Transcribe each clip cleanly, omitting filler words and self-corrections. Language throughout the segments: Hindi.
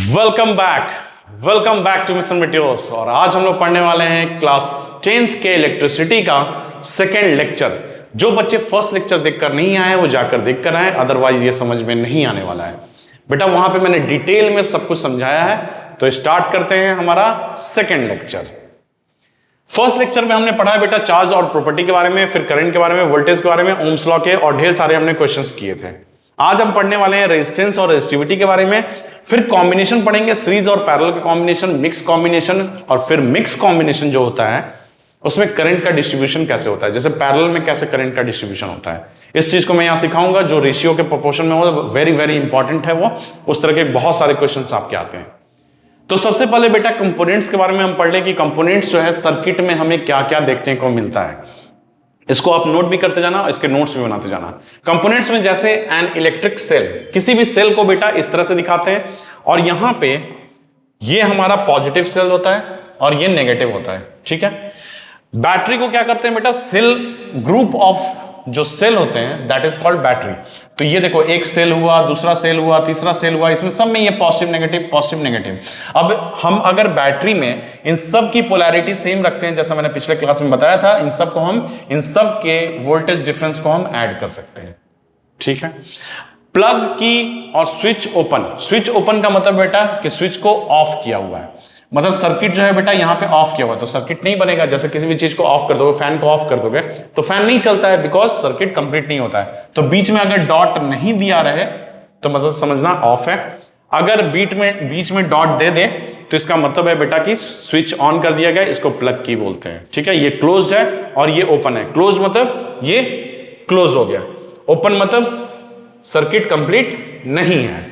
Welcome back to mister Mateos. और आज हम लोग पढ़ने वाले हैं क्लास 10th के इलेक्ट्रिसिटी का सेकेंड लेक्चर। जो बच्चे फर्स्ट लेक्चर देखकर नहीं आए वो जाकर देखकर आए, अदरवाइज ये समझ में नहीं आने वाला है। बेटा वहां पे मैंने डिटेल में सब कुछ समझाया है, तो स्टार्ट करते हैं हमारा सेकेंड लेक्चर। फर्स्ट लेक्चर में हमने पढ़ा है बेटा चार्ज और प्रॉपर्टी के बारे में, फिर करंट के बारे में, वोल्टेज के बारे में, ओम्स लॉ के, और ढेर सारे हमने क्वेश्चंस किए थे। आज हम पढ़ने वाले हैं रेजिस्टेंस और रेजिस्टिविटी के बारे में, फिर कॉम्बिनेशन पढ़ेंगे, सीरीज और पैरेलल के कॉम्बिनेशन, मिक्स कॉम्बिनेशन, और फिर मिक्स कॉम्बिनेशन जो होता है उसमें करंट का डिस्ट्रीब्यूशन कैसे होता है, जैसे पैरेलल में कैसे करंट का डिस्ट्रीब्यूशन होता है। इस चीज को मैं यहां सिखाऊंगा, जो रेशियो के प्रोपोर्शन में हो, वेरी वेरी इंपॉर्टेंट है वो। उस तरह के बहुत सारे क्वेश्चंस आपके आते हैं। तो सबसे पहले बेटा कंपोनेंट्स के बारे में हम पढ़ लें कि कंपोनेंट्स जो है सर्किट में हमें क्या क्या देखने को मिलता है। इसको आप नोट भी करते जाना, इसके नोट्स भी बनाते जाना। कंपोनेंट्स में जैसे एन इलेक्ट्रिक सेल, किसी भी सेल को बेटा इस तरह से दिखाते हैं, और यहां पे ये हमारा पॉजिटिव सेल होता है और ये नेगेटिव होता है, ठीक है। बैटरी को क्या करते हैं बेटा, सेल ग्रुप ऑफ जो सेल होते हैं दैट इज कॉल्ड बैटरी। तो ये देखो, एक सेल हुआ, दूसरा सेल हुआ, तीसरा सेल हुआ, इसमें सब में ये पॉजिटिव नेगेटिव। अब हम अगर बैटरी में इन सब की पोलैरिटी सेम रखते हैं, जैसा मैंने पिछले क्लास में बताया था, इन सब के वोल्टेज डिफरेंस को हम ऐड कर सकते हैं, ठीक है। प्लग की और स्विच ओपन का मतलब बेटा कि स्विच को ऑफ किया हुआ है, मतलब सर्किट जो है बेटा यहां पे ऑफ किया हुआ है, तो सर्किट नहीं बनेगा। जैसे किसी भी चीज को ऑफ कर दोगे, फैन को ऑफ कर दोगे तो फैन नहीं चलता है, बिकॉज सर्किट कंप्लीट नहीं होता है। तो बीच में अगर डॉट नहीं दिया रहे तो मतलब समझना ऑफ है। अगर बीच में डॉट दे दे तो इसका मतलब है बेटा कि स्विच ऑन कर दिया गया, इसको प्लग की बोलते हैं, ठीक है। ये क्लोज है और ये ओपन है। क्लोज मतलब ये क्लोज हो गया, ओपन मतलब सर्किट कंप्लीट नहीं है।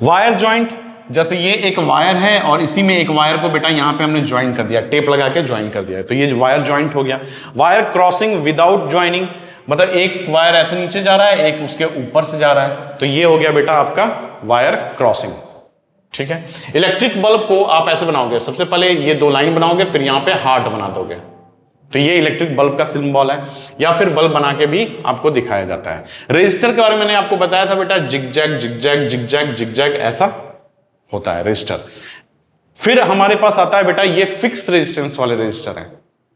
वायर ज्वाइंट, जैसे ये एक वायर है और इसी में एक वायर को बेटा यहां पे हमने ज्वाइन कर दिया, टेप लगा के ज्वाइन कर दिया है, तो ये वायर ज्वाइंट हो गया। वायर क्रॉसिंग विदाउट ज्वाइनिंग, मतलब एक वायर ऐसे नीचे जा रहा है, एक उसके ऊपर से जा रहा है, तो ये हो गया बेटा आपका वायर क्रॉसिंग, ठीक है। इलेक्ट्रिक बल्ब को आप ऐसे बनाओगे, सबसे पहले ये दो लाइन बनाओगे, फिर यहां पे हार्ट बना दोगे, तो ये इलेक्ट्रिक बल्ब का सिंबल है, या फिर बल्ब बना के भी आपको दिखाया जाता है। रेजिस्टर के बारे में मैंने आपको बताया था बेटा, जिगजैग ऐसा होता है रेजिस्टर। फिर हमारे पास आता है बेटा ये फिक्स रेजिस्टेंस वाले रेजिस्टर है,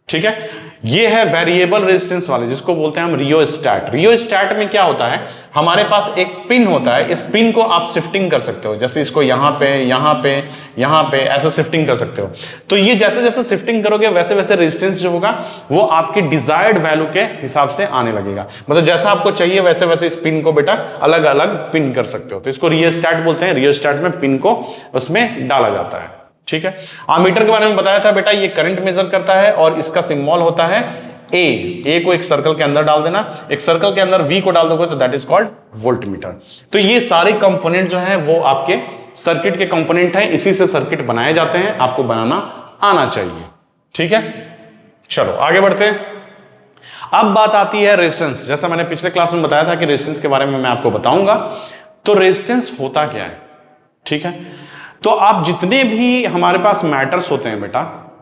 ठीक है। ये है वेरिएबल रेजिस्टेंस वाले, जिसको बोलते हैं हम रियोस्टैट। रियोस्टैट में क्या होता है, हमारे पास एक पिन होता है, इस पिन को आप शिफ्टिंग कर सकते हो, जैसे इसको यहां पे ऐसा शिफ्टिंग कर सकते हो। तो ये जैसे जैसे शिफ्टिंग करोगे वैसे वैसे रेजिस्टेंस जो होगा वो आपकी डिजायर्ड वैल्यू के हिसाब से आने लगेगा, मतलब जैसा आपको चाहिए वैसे वैसे इस पिन को बेटा अलग अलग पिन कर सकते हो। तो इसको रियोस्टैट बोलते हैं। रियोस्टैट में पिन को उसमें डाला जाता है, ठीक है। आमीटर के बारे में बताया था बेटा, ये करंट मेजर करता है और इसका सिंबल होता है ए को एक सर्कल के अंदर डाल देना, एक सर्कल के अंदर V को डाल दोगे तो दैट इज कॉल्ड वोल्टमीटर। तो ये सारे कंपोनेंट जो हैं वो आपके सर्किट के कंपोनेंट हैं, इसी से सर्किट बनाए जाते हैं, आपको बनाना आना चाहिए, ठीक है। चलो आगे बढ़ते हैं। अब बात आती है रेजिस्टेंस। जैसा मैंने पिछले क्लास में बताया था कि रेजिस्टेंस के बारे में मैं आपको बताऊंगा। तो रेजिस्टेंस होता क्या है, ठीक है। तो आप जितने भी हमारे पास मैटर्स होते हैं बेटा,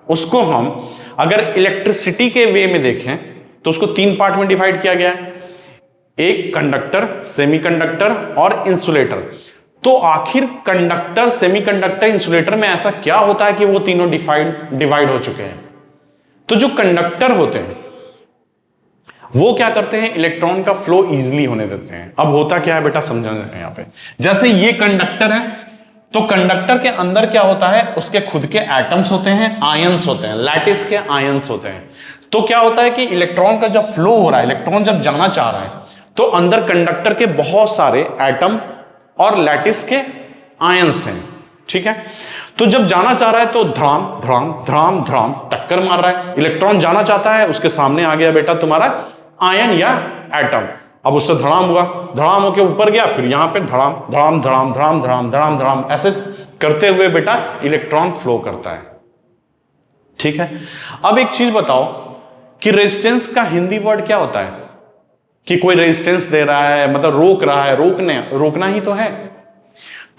उसको हम अगर इलेक्ट्रिसिटी के वे में देखें तो उसको 3 पार्ट में डिवाइड किया गया है, एक कंडक्टर, सेमीकंडक्टर और इंसुलेटर। तो आखिर कंडक्टर, सेमीकंडक्टर, इंसुलेटर में ऐसा क्या होता है कि वो तीनों डिवाइड हो चुके हैं। तो जो कंडक्टर होते हैं वो क्या करते हैं, इलेक्ट्रॉन का फ्लो इजीली होने देते हैं। अब होता क्या है बेटा, समझना यहां पे। जैसे ये कंडक्टर है, तो कंडक्टर के अंदर क्या होता है, उसके खुद के एटम्स होते हैं, आयंस होते हैं, लैटिस के आयंस होते हैं। तो क्या होता है कि इलेक्ट्रॉन का जब फ्लो हो रहा है, इलेक्ट्रॉन जब जाना चाह रहा है, तो अंदर कंडक्टर के बहुत सारे एटम और लैटिस के आयंस हैं, ठीक है। तो जब जाना चाह रहा है तो धड़ाम धड़ाम धड़ाम धड़ाम टक्कर मार रहा है, इलेक्ट्रॉन जाना चाहता है, उसके सामने आ गया बेटा तुम्हारा आयन या एटम। अब उससे धड़ाम हुआ, धड़ाम होके ऊपर गया, फिर यहां पे धड़ाम धड़ाम धड़ाम धड़ाम धड़ाम धड़ाम धड़ाम ऐसे करते हुए बेटा इलेक्ट्रॉन फ्लो करता है, ठीक है। अब एक चीज बताओ कि रेजिस्टेंस का हिंदी वर्ड क्या होता है, कि कोई रेजिस्टेंस दे रहा है मतलब रोक रहा है, रोकना ही तो है।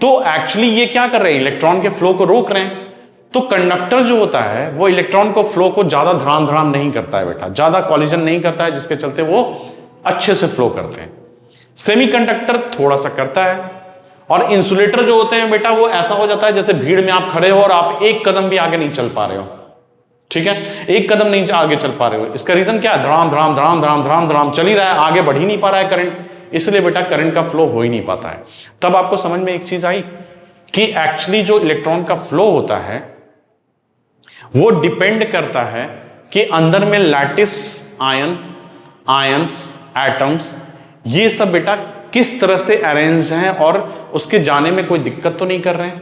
तो एक्चुअली ये क्या कर रहे हैं, इलेक्ट्रॉन के फ्लो को रोक रहे हैं। तो कंडक्टर जो होता है वो इलेक्ट्रॉन को फ्लो को ज्यादा धड़ाम धड़ाम नहीं करता है बेटा, ज्यादा कॉलिजन नहीं करता है, जिसके चलते वो अच्छे से फ्लो करते हैं। सेमीकंडक्टर थोड़ा सा करता है, और इंसुलेटर जो होते हैं बेटा वो ऐसा हो जाता है जैसे भीड़ में आप खड़े हो और आप एक कदम भी आगे नहीं चल पा रहे हो, ठीक है, एक कदम नहीं आगे चल पा रहे हो। इसका रीजन क्या है? धड़ाम धड़ाम धड़ाम धड़ाम धड़ाम धड़ाम चल ही रहा है, आगे बढ़ ही नहीं पा रहा है करंट, इसलिए बेटा करंट का फ्लो हो ही नहीं पाता है। तब आपको समझ में एक चीज आई कि एक्चुअली जो इलेक्ट्रॉन का फ्लो होता है वो डिपेंड करता है कि अंदर में लैटिस आयंस, एटम्स, ये सब बेटा किस तरह से अरेंज हैं और उसके जाने में कोई दिक्कत तो नहीं कर रहे हैं,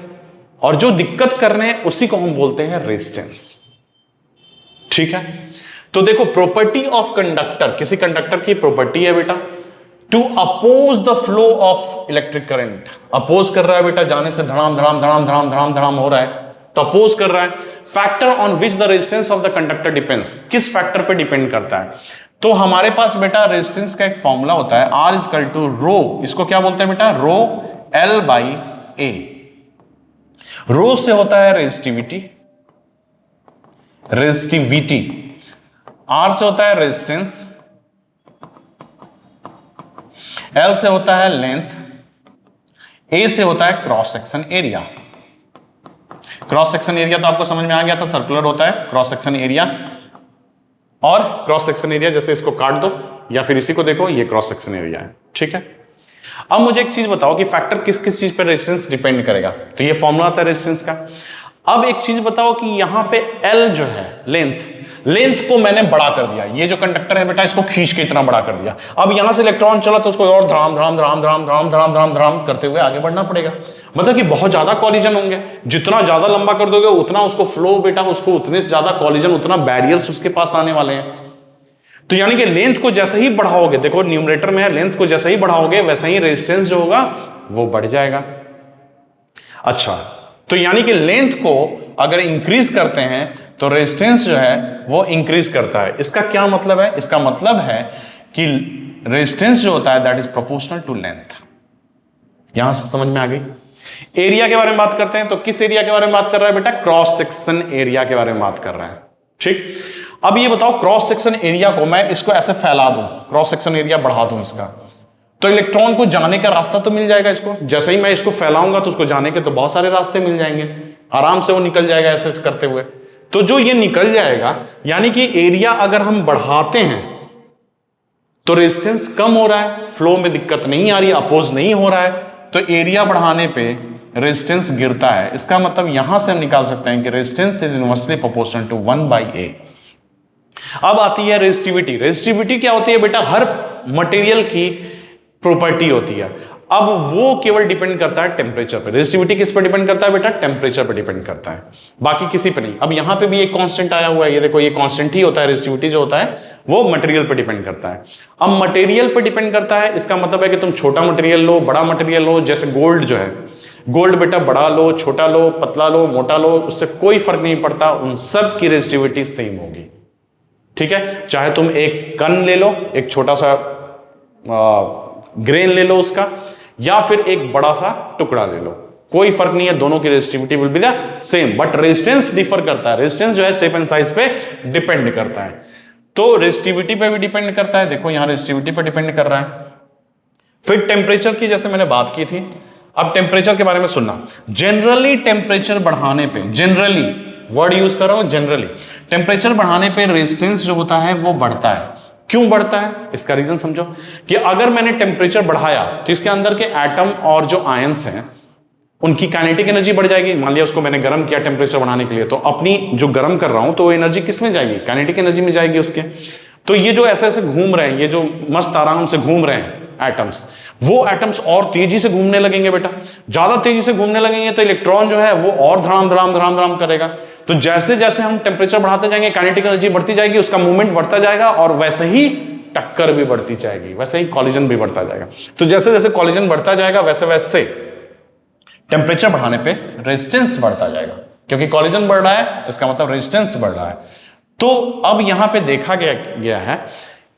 और जो दिक्कत कर रहे हैं उसी को हम बोलते हैं रेजिस्टेंस, ठीक है। तो देखो प्रॉपर्टी ऑफ कंडक्टर, किसी कंडक्टर की प्रॉपर्टी है बेटा to oppose the flow of electric current, oppose कर रहा है बेटा, जाने से धड़ाम धड़ाम धड़ाम धड़ाम धड़ाम धड़ाम हो रहा है तो अपोज कर रहा है। Factor on which the resistance of the conductor depends, किस फैक्टर पे डिपेंड करता है? तो हमारे पास बेटा रेजिस्टेंस का एक फॉर्मूला होता है R इज इक्वल टू रो, इसको क्या बोलते हैं बेटा? रो L बाई A। रो से होता है रेजिस्टिविटी, R से होता है रेजिस्टेंस, L से होता है लेंथ, A से होता है cross section area. Cross section area तो आपको समझ में आ गया था, सर्कुलर होता है क्रॉस सेक्शन एरिया, और क्रॉस सेक्शन एरिया जैसे इसको काट दो या फिर इसी को देखो, ये क्रॉस सेक्शन एरिया है, ठीक है। अब मुझे एक चीज बताओ कि फैक्टर किस किस चीज पर रेजिस्टेंस डिपेंड करेगा, तो ये फॉर्मूला आता है रेजिस्टेंस का। अब एक चीज बताओ कि यहां पे L जो है लेंथ को मैंने बड़ा कर दिया, ये जो कंडक्टर है बेटा इसको खींच के इतना बड़ा कर दिया। अब यहां से इलेक्ट्रॉन चला तो उसको और धड़ाम धड़ाम धड़ाम धड़ाम धड़ाम धड़ाम धड़ाम धड़ाम करते हुए आगे बढ़ना पड़ेगा, मतलब कि बहुत ज्यादा कॉलिजन होंगे, जितना ज्यादा लंबा कर दोगे उतना उसको फ्लो बेटा, उसको उतने से ज्यादा कॉलिजन, उतना बैरियर्स उसके पास आने वाले हैं। तो यानी कि लेंथ को जैसे ही बढ़ाओगे, देखो न्यूमरेटर में है, लेंथ को जैसे ही बढ़ाओगे वैसे ही रेजिस्टेंस जो होगा वो बढ़ जाएगा। अच्छा, तो यानी कि लेंथ को अगर इंक्रीज करते हैं तो रेजिस्टेंस जो है वो इंक्रीज करता है। इसका क्या मतलब है? इसका मतलब है कि रेजिस्टेंस जो होता है that is proportional to length. यहां से समझ में आ गई। एरिया के बारे में बात करते हैं तो किस एरिया के बारे में बात कर रहा है बेटा? क्रॉस सेक्शन एरिया के बारे में बात कर रहा है, ठीक। अब ये बताओ क्रॉस सेक्शन एरिया को मैं इसको ऐसे फैला दूं, क्रॉस सेक्शन एरिया बढ़ा दूं इसका, तो इलेक्ट्रॉन को जाने का रास्ता तो मिल जाएगा इसको। जैसे ही मैं इसको फैलाऊंगा तो उसको जाने के तो बहुत सारे रास्ते मिल जाएंगे, आराम से वो निकल जाएगा ऐसे करते हुए। तो जो ये निकल जाएगा, यानी कि एरिया अगर हम बढ़ाते हैं तो रेजिस्टेंस कम हो रहा है, फ्लो में दिक्कत नहीं आ रही, अपोज नहीं हो रहा है, तो एरिया बढ़ाने पे रेजिस्टेंस गिरता है। इसका मतलब यहां से हम निकाल सकते हैं कि resistance is inversely proportional to 1/A। अब आती है रेजिस्टिविटी। रेजिस्टिविटी क्या होती है बेटा? हर मटेरियल की प्रॉपर्टी होती है। अब वो केवल डिपेंड करता है टेम्परेचर पे। रेजिस्टिविटी किस पर डिपेंड करता है बेटा? टेम्परेचर पर डिपेंड करता है, बाकी किसी पे नहीं। अब यहां पे भी एक कांस्टेंट आया हुआ है, ये देखो, ये कांस्टेंट ही होता है। रेजिस्टिविटी जो होता है वो मटेरियल पर डिपेंड करता है। अब मटेरियल पर डिपेंड करता है, इसका मतलब है कि तुम छोटा मटेरियल लो, बड़ा मटेरियल लो। जैसे गोल्ड जो है, गोल्ड बेटा बड़ा लो, छोटा लो, पतला लो, मोटा लो, उससे कोई फर्क नहीं पड़ता, उन सब की रेजिस्टिविटी सेम होगी, ठीक है। चाहे तुम एक कण ले लो, एक छोटा सा ग्रेन ले लो उसका, या फिर एक बड़ा सा टुकड़ा ले लो, कोई फर्क नहीं है, दोनों की resistivity will be the same, but resistance differ करता है। रेजिस्टेंस जो है शेप एंड साइज पे डिपेंड करता है। तो रेजिस्टिविटी पे भी डिपेंड करता है, देखो यहां रेजिस्टिविटी पे डिपेंड कर रहा है। फिर टेम्परेचर की जैसे मैंने बात की थी, अब टेम्परेचर के बारे में सुनना। जनरली टेम्परेचर बढ़ाने पे, जनरली वर्ड यूज कर रहा हूं, जनरली टेम्परेचर बढ़ाने पे रेजिस्टेंस जो होता है वो बढ़ता है। क्यों बढ़ता है? इसका रीजन समझो कि अगर मैंने टेम्परेचर बढ़ाया तो इसके अंदर के एटम और जो आयंस हैं उनकी काइनेटिक एनर्जी बढ़ जाएगी। मान लिया उसको मैंने गर्म किया टेम्परेचर बढ़ाने के लिए, तो अपनी जो गर्म कर रहा हूं तो वो एनर्जी किस में जाएगी? काइनेटिक एनर्जी में जाएगी उसके। तो ये जो ऐसे ऐसे घूम रहे हैं, ये जो मस्त आराम से घूम रहे हैं एटम्स, वो एटम्स और तेजी से घूमने लगेंगे बेटा। ज्यादा तेजी से घूमने लगेंगे तो इलेक्ट्रॉन जो है वो और धड़ाम धड़ाम धड़ाम धड़ाम करेगा। तो जैसे जैसे हम टेम्परेचर बढ़ाते जाएंगे काइनेटिक एनर्जी बढ़ती जाएगी, उसका मूवमेंट बढ़ता जाएगा, और वैसे ही टक्कर भी बढ़ती जाएगी, वैसे ही कॉलिजन भी बढ़ता जाएगा। तो जैसे जैसे कॉलिजन बढ़ता जाएगा वैसे वैसे टेम्परेचर बढ़ाने पे रेजिस्टेंस बढ़ता जाएगा, क्योंकि कॉलिजन बढ़ रहा है, इसका मतलब रेजिस्टेंस बढ़ रहा है। तो अब यहां पे देखा गया है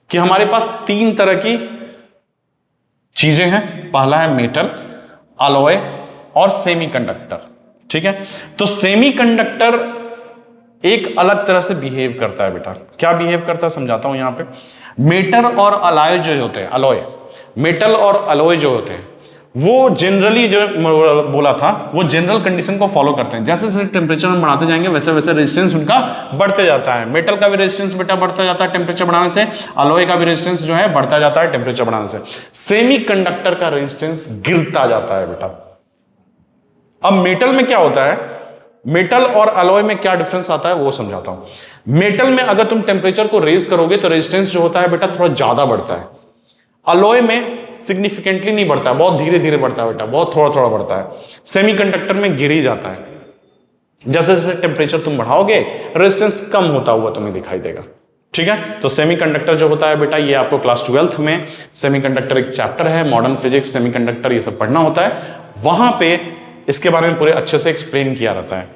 कि हमारे पास तीन तरह की चीजें हैं। पहला है मेटल, अलॉय और सेमीकंडक्टर, ठीक है। तो सेमीकंडक्टर एक अलग तरह से बिहेव करता है बेटा। क्या बिहेव करता है समझाता हूं यहां पे। मेटल और अलॉय जो होते हैं, अलॉय, मेटल और अलॉय जो होते हैं वो जनरली जो बोला था वो जनरल कंडीशन को फॉलो करते हैं। जैसे जैसे टेम्परेचर हम बढ़ाते जाएंगे वैसे वैसे रेजिस्टेंस उनका बढ़ते जाता है। मेटल का भी रेजिस्टेंस बेटा बढ़ता जाता है टेम्परेचर बढ़ाने से, अलॉय का भी रेजिस्टेंस जो है बढ़ता जाता है टेम्परेचर बढ़ाने से। सेमीकंडक्टर का रेजिस्टेंस गिरता जाता है बेटा। अब मेटल में क्या होता है, मेटल और अलॉय में क्या डिफरेंस आता है वो समझाता हूं। मेटल में अगर तुम टेम्परेचर को रेज करोगे तो रेजिस्टेंस जो होता है बेटा थोड़ा ज्यादा बढ़ता है। अलॉय में सिग्निफिकेंटली नहीं बढ़ता है, बहुत धीरे धीरे बढ़ता है बेटा, बहुत थोड़ा थोड़ा बढ़ता है। सेमीकंडक्टर में गिर ही जाता है। जैसे जैसे टेम्परेचर तुम बढ़ाओगे रेजिस्टेंस कम होता हुआ तुम्हें दिखाई देगा। ठीक है, तो सेमीकंडक्टर जो होता है बेटा ये आपको क्लास 12th में सेमीकंडक्टर एक चैप्टर है, मॉडर्न फिजिक्स सेमीकंडक्टर ये सब पढ़ना होता है। वहां पे इसके बारे में पूरे अच्छे से एक्सप्लेन किया रहता है।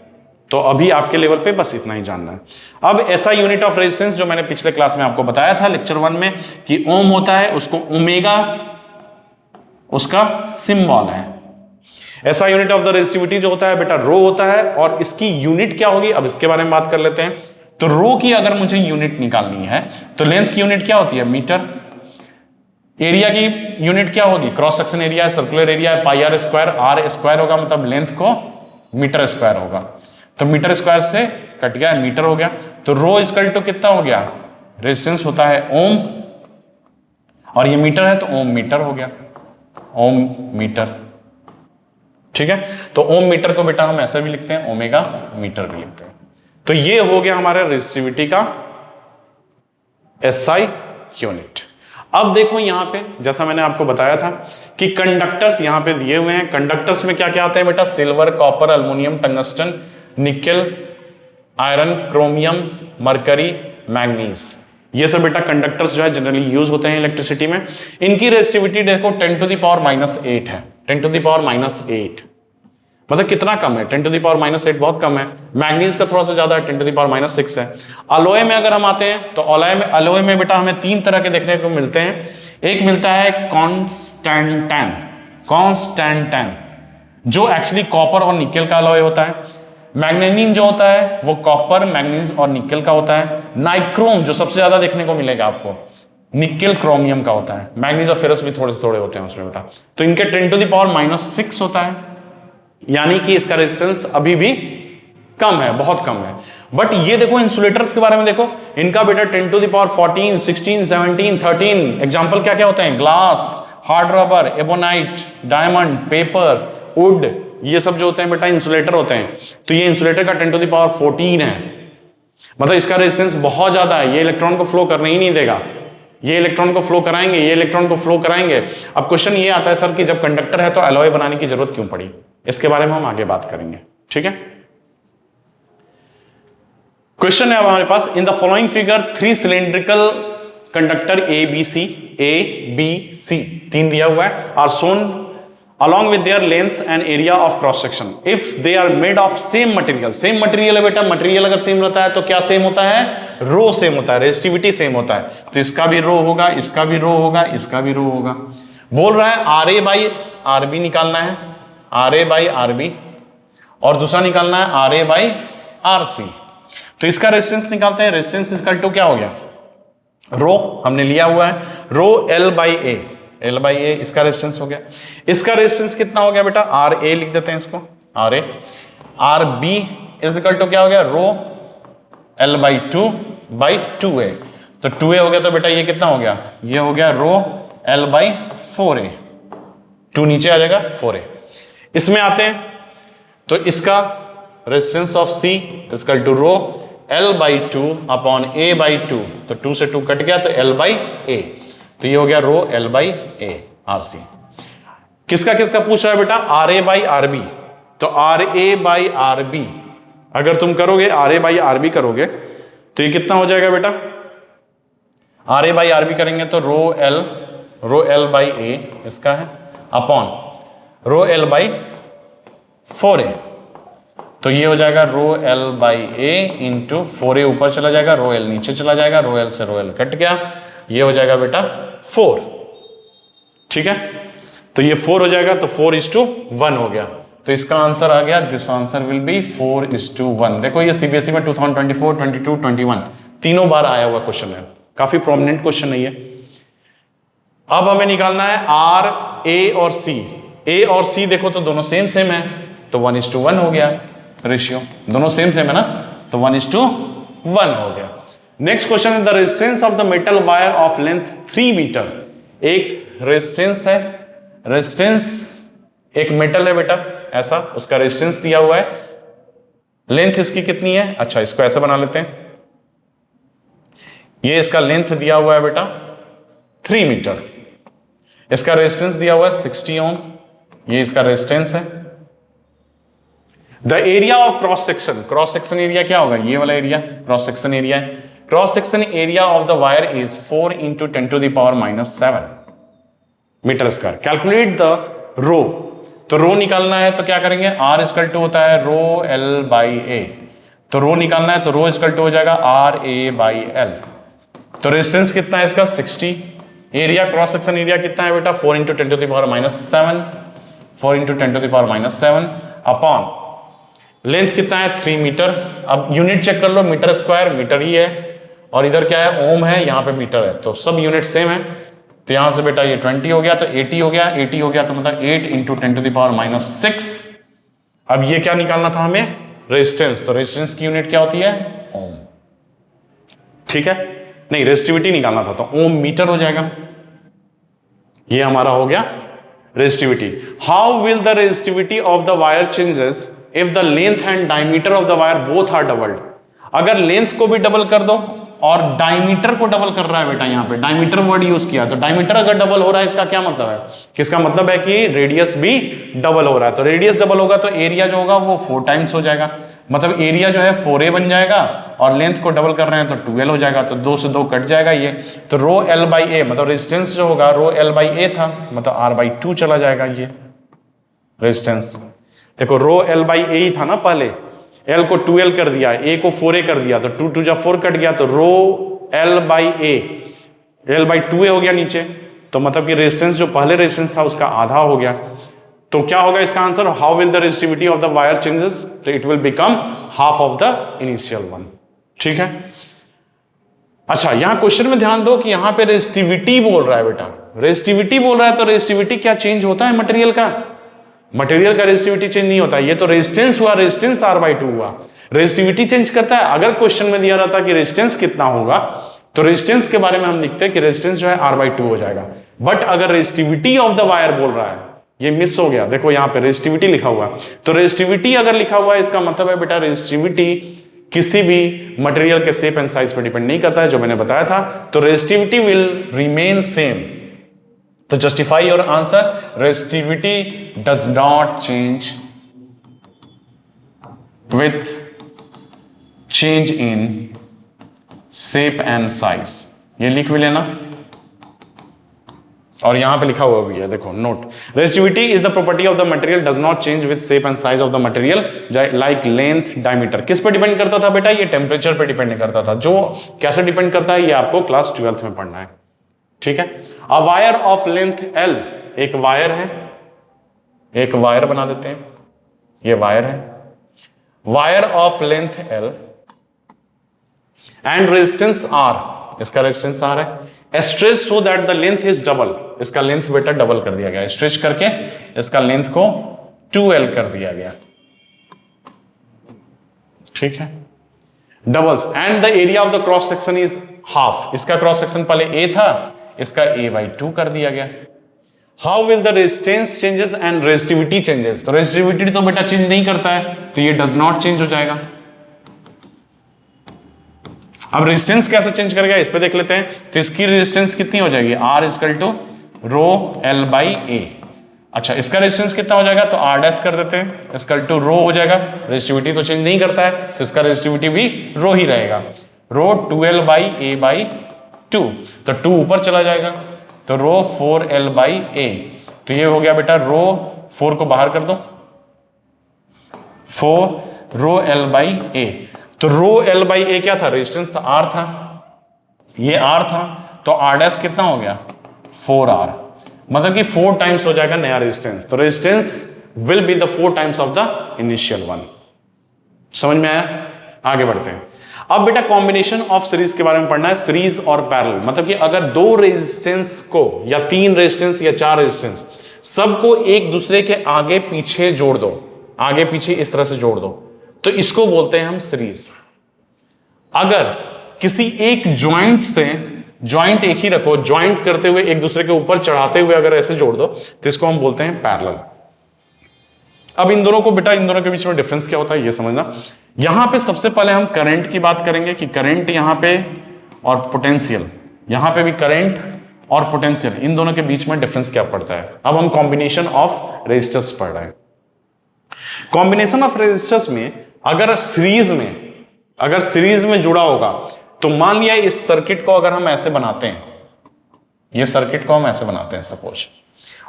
तो अभी आपके लेवल पे बस इतना ही जानना है। अब ऐसा यूनिट ऑफ रेजिस्टेंस जो मैंने पिछले क्लास में आपको बताया था लेक्चर 1 में कि ओम होता है, उसको ओमेगा उसका सिंबल है। ऐसा यूनिट ऑफ द रेजिस्टिविटी जो होता है बेटा रो होता है, और इसकी यूनिट क्या होगी अब इसके बारे में बात कर लेते हैं। तो रो की अगर मुझे यूनिट निकालनी है तो लेंथ की यूनिट क्या होती है, मीटर। एरिया की यूनिट क्या होगी, क्रॉस सेक्शन एरिया है, सर्कुलर एरिया है, पाई आर स्क्वायर होगा, मतलब लेंथ को मीटर स्क्वायर होगा। तो मीटर स्क्वायर से कट गया मीटर हो गया। तो रो इक्वल टू कितना हो गया, रेजिस्टेंस होता है ओम, और ये मीटर है तो ओम मीटर हो गया, ओम मीटर। ठीक है, तो ओम मीटर को बेटा हम ऐसे भी लिखते हैं, ओमेगा मीटर भी लिखते हैं। तो ये हो गया हमारे रेजिस्टिविटी का एसआई यूनिट। अब देखो यहां पे जैसा मैंने आपको बताया था कि कंडक्टर्स यहां पे दिए हुए हैं। कंडक्टर्स में क्या क्या आते हैं बेटा, silver, copper, aluminium, tungsten, nickel, iron, chromium, mercury, manganese, ये सब बेटा कंडक्टर्स जो है जनरली यूज होते हैं इलेक्ट्रिसिटी में। इनकी रेजिस्टिविटी देखो 10⁻⁻8 है, 10⁻⁸ मतलब कितना कम है, 10⁻⁸ बहुत कम है। मैग्नीज का थोड़ा सा ज्यादा है, 10⁻⁻6 है। अलॉय में अगर हम आते हैं तो अलॉय में बेटा हमें 3 तरह के देखने को मिलते हैं। एक मिलता है कॉन्स्टेंटाइन जो एक्चुअली कॉपर और निकेल का अलॉय होता है। मैग्नेनिन जो होता है वो कॉपर, मैग्नीज और निकेल का होता है। नाइक्रोम जो सबसे ज्यादा देखने को मिलेगा आपको निकेल क्रोमियम का होता है। मैग्नीज और फेरस भी थोड़े थोड़े होते हैं उसमें बेटा। तो इनके 10⁻⁻6 होता है, यानी कि इसका रेजिस्टेंस अभी भी कम है, बहुत कम है। बट ये देखो इंसुलेटर्स के बारे में देखो, इनका बेटा 10⁻14, 16, 17, 13 एग्जाम्पल क्या क्या होते हैं, glass, hard rubber, ebonite, diamond, paper, would, ये सब जो होते हैं बेटा इंसुलेटर होते हैं। तो ये इंसुलेटर का 10⁻14 है, मतलब इसका रेजिस्टेंस बहुत ज्यादा है। ये इलेक्ट्रॉन को फ्लो करने ही नहीं देगा, ये इलेक्ट्रॉन को फ्लो कराएंगे, ये इलेक्ट्रॉन को फ्लो कराएंगे। अब क्वेश्चन ये आता है सर कि जब कंडक्टर है तो अलॉय बनाने की जरूरत क्यों पड़ी, इसके बारे में हम आगे बात करेंगे। ठीक है, क्वेश्चन है अब हमारे पास, in the following figure 3 cylindrical conductor A B C 3 दिया हुआ है, are shown along with their lengths and area of cross section if they are made of same material। Same material है बेटा, मटेरियल अगर सेम रहता है तो क्या सेम होता है, रो सेम होता है, रेजिस्टिविटी सेम होता है। तो इसका भी रो होगा, इसका भी रो होगा, इसका भी रो होगा। बोल रहा है R A by R B निकालना है, R A by R B, और दूसरा निकालना है R A by R C. तो इसका रेजिस्टेंस निकालते हैं। रेजिस्टेंस इक्वल टू क्या हो गया, रो हमने लिया हुआ है, रो एल बाई ए, इसका रेजिस्टेंस हो गया। इसका रेजिस्टेंस कितना हो गया बेटा, आर ए लिख देते हैं इसको, R A. R B is equal to क्या हो गया, रो एल बाई 2 ए। तो 2 ए हो गया तो बेटा ये कितना हो गया, ये हो गया रो एल बाई 4 ए। 2 नीचे आ जाएगा 4 ए। इसमें आते हैं तो इसका resistance of C is equal to rho L by 2 upon A by 2। तो 2 से 2 कट गया तो एल बाई ए। तो ये हो गया rho L by A R C. किसका किसका पूछ रहा है बेटा, R A by R B. तो R A by R B अगर तुम करोगे, R A by R B करोगे तो ये कितना हो जाएगा बेटा, R A by R B करेंगे तो रो एल बाई ए इसका है upon rho L by 4 A. तो ये हो जाएगा rho L by A into 4 ए ऊपर चला जाएगा, रो एल नीचे चला जाएगा, रो एल से रो एल कट गया, ये हो जाएगा बेटा 4। ठीक है, तो ये 4 हो जाएगा तो 4:1 हो गया। तो इसका आंसर आ गया, दिस आंसर विल बी 4:1। देखो ये सीबीएसई में 2024, 22, 21 तीनों बार आया हुआ क्वेश्चन है, काफी प्रोमिनेंट क्वेश्चन है ये। अब हमें निकालना है आर ए और सी। ए और सी देखो तो दोनों सेम सेम है, तो 1:1 हो गया रेशियो, दोनों सेम सेम है ना, तो 1:1 हो गया। नेक्स्ट क्वेश्चन है the resistance of the metal wire of length 3 metre. एक रेजिस्टेंस है, रेजिस्टेंस एक मेटल है बेटा ऐसा, उसका रेजिस्टेंस दिया हुआ है, लेंथ इसकी कितनी है, अच्छा इसको ऐसे बना लेते हैं, ये इसका लेंथ दिया हुआ है बेटा 3 मीटर, इसका रेजिस्टेंस दिया हुआ है 60 ओम, ये इसका रेजिस्टेंस है। The area of cross section, cross section area क्या होगा, ये वाला एरिया क्रॉस सेक्शन एरिया है, cross section area of the wire is 4 × 10⁻⁷ metre square. Calculate the rho, तो रो निकालना है तो क्या करेंगे, R = होता है रो L/A, तो रो निकालना है तो रो = हो जाएगा RA/L। तो रेजिस्टेंस कितना है इसका 60, एरिया क्रॉस सेक्शन एरिया कितना है बेटा 4 × 10⁻⁷, 4 × 10⁻⁷, अपॉन लेंथ कितना है 3 मीटर। अब यूनिट चेक कर लो, मीटर स्क्वायर मीटर ही है, और इधर क्या है ओम है, यहाँ पे मीटर है, तो सब यूनिट सेम है, तो यहां से बेटा ये 20 हो गया, तो 80 हो गया, 80 हो गया तो मतलब 8 × 10⁻⁶। अब ये क्या निकालना था हमें, रेजिस्टेंस, तो रेजिस्टेंस की यूनिट क्या होती है ओम, ठीक है, नहीं रेजिस्टिविटी निकालना था तो ओम मीटर हो जाएगा, ये हमारा हो गया resistivity. How will the resistivity of the wire changes if the length and diameter of the wire both are doubled. अगर लेंथ को भी डबल कर दो और डायमीटर को डबल कर रहा है बेटा, यहां पे डायमीटर वर्ड यूज किया, तो डायमीटर अगर डबल हो रहा है इसका क्या मतलब है, किसका मतलब है कि रेडियस भी डबल हो रहा है, तो रेडियस डबल होगा तो एरिया जो होगा वो 4 टाइम्स हो जाएगा, मतलब एरिया जो है 4A बन जाएगा, और लेंथ को डबल कर रहे हैं तो 2L हो जाएगा, तो 2 से 2 कट जाएगा ये, तो रो L/A मतलब रेजिस्टेंस जो होगा रो L/A था, मतलब R/2 चला जाएगा ये रेजिस्टेंस। देखो रो L/A ही था ना पहले, L को 2L कर दिया, A को 4A कर दिया, तो 2 2 जा 4 कट गया, तो रो L/A L/2A हो गया नीचे, तो मतलब कि रेजिस्टेंस जो पहले रेजिस्टेंस था उसका आधा हो गया, तो क्या होगा इसका answer, how will the resistivity of the wire changes, तो it will become half of the initial one, ठीक है। अच्छा यहां क्वेश्चन में ध्यान दो कि यहां पे रेजिस्टिविटी बोल रहा है बेटा, रेजिस्टिविटी बोल रहा है, तो रेजिस्टिविटी क्या चेंज होता है मटेरियल का, मटेरियल का रेजिस्टिविटी चेंज नहीं होता, ये तो रेजिस्टेंस हुआ, रेजिस्टेंस R/2 हुआ, रेजिस्टिविटी चेंज करता है। अगर क्वेश्चन में दिया रहता कि रेजिस्टेंस कितना होगा, तो रेजिस्टेंस के बारे में हम लिखते हैं कि रेजिस्टेंस जो है R/2 हो जाएगा, बट अगर रेजिस्टिविटी ऑफ द वायर बोल रहा है, ये मिस हो गया, देखो यहां पे रेजिस्टिविटी लिखा हुआ है, तो रेजिस्टिविटी अगर लिखा हुआ है इसका मतलब है बेटा रेजिस्टिविटी किसी भी मटेरियल के शेप एंड साइज पर डिपेंड नहीं करता है, जो मैंने बताया था, तो रेजिस्टिविटी विल रिमेन सेम। तो justify your answer, resistivity does not change with change in shape and size, ये लिख भी लेना, और यहां पे लिखा हुआ भी है देखो note, resistivity is the property of the material does not change with shape and size of the material like length diameter. किस पे डिपेंड करता था बेटा, ये टेम्परेचर पे डिपेंड करता था, जो कैसे डिपेंड करता है ये आपको क्लास 12th में पढ़ना है, ठीक है। A wire of length L, एक वायर है, एक वायर बना देते हैं, ये वायर है, wire of length L and resistance R, इसका रेजिस्टेंस R है, stretch so that the length is double, इसका लेंथ बेटा डबल कर दिया गया, स्ट्रेच करके इसका लेंथ को 2L कर दिया गया, ठीक है, doubles, and the area of the cross section is half, इसका क्रॉस सेक्शन पहले A था, इसका A/2 कर दिया गया। How will the resistance changes and resistivity changes, तो रेजिस्टिविटी तो बेटा चेंज नहीं करता है, तो ये डज नॉट चेंज हो जाएगा। अब रेजिस्टेंस कैसे चेंज करेगा इस पे देख लेते हैं, तो इसकी रेजिस्टेंस कितनी हो जाएगी, R = रो L/A। अच्छा इसका रेजिस्टेंस कितना हो जाएगा, तो R' कर देते हैं, इसका टू रो हो जाएगा, रेजिस्टिविटी तो चेंज नहीं करता है, तो इसका रेजिस्टिविटी भी रो ही रहेगा, रो 2L/A/2, तो 2 ऊपर चला जाएगा, तो रो 4L/A, तो ये हो गया बेटा रो 4 को बाहर कर दो, 4 रो L/A, तो रो L/A क्या था, रेजिस्टेंस था R था, ये R था, तो R' कितना हो गया 4R, मतलब कि 4 टाइम्स हो जाएगा नया रेजिस्टेंस, तो resistance will be the 4 times of the initial one. समझ में आया, आगे बढ़ते हैं। अब बेटा कॉम्बिनेशन ऑफ सीरीज के बारे में पढ़ना है, सीरीज और पैरेलल, मतलब कि अगर 2 रेजिस्टेंस को या 3 रेजिस्टेंस या 4 रेजिस्टेंस सबको एक दूसरे के आगे पीछे जोड़ दो, आगे पीछे इस तरह से जोड़ दो, तो इसको बोलते हैं हम सीरीज। अगर किसी एक ज्वाइंट से, ज्वाइंट एक ही रखो, ज्वाइंट करते हुए एक दूसरे के ऊपर चढ़ाते हुए अगर ऐसे जोड़ दो तो इसको हम बोलते हैं पैरेलल। अब इन दोनों को बेटा, इन दोनों के बीच में डिफरेंस क्या होता है ये समझना। यहां पे सबसे पहले हम करंट की बात करेंगे कि करंट यहां पे और पोटेंशियल, यहां पे भी करंट और पोटेंशियल, इन दोनों के बीच में डिफरेंस क्या पड़ता है। अब हम कॉम्बिनेशन ऑफ रेजिस्टर्स पढ़ रहे हैं। कॉम्बिनेशन ऑफ रेजिस्टर्स में अगर सीरीज में जुड़ा होगा तो मान लिया इस सर्किट को अगर हम ऐसे बनाते हैं, ये सर्किट को हम ऐसे बनाते हैं सपोज,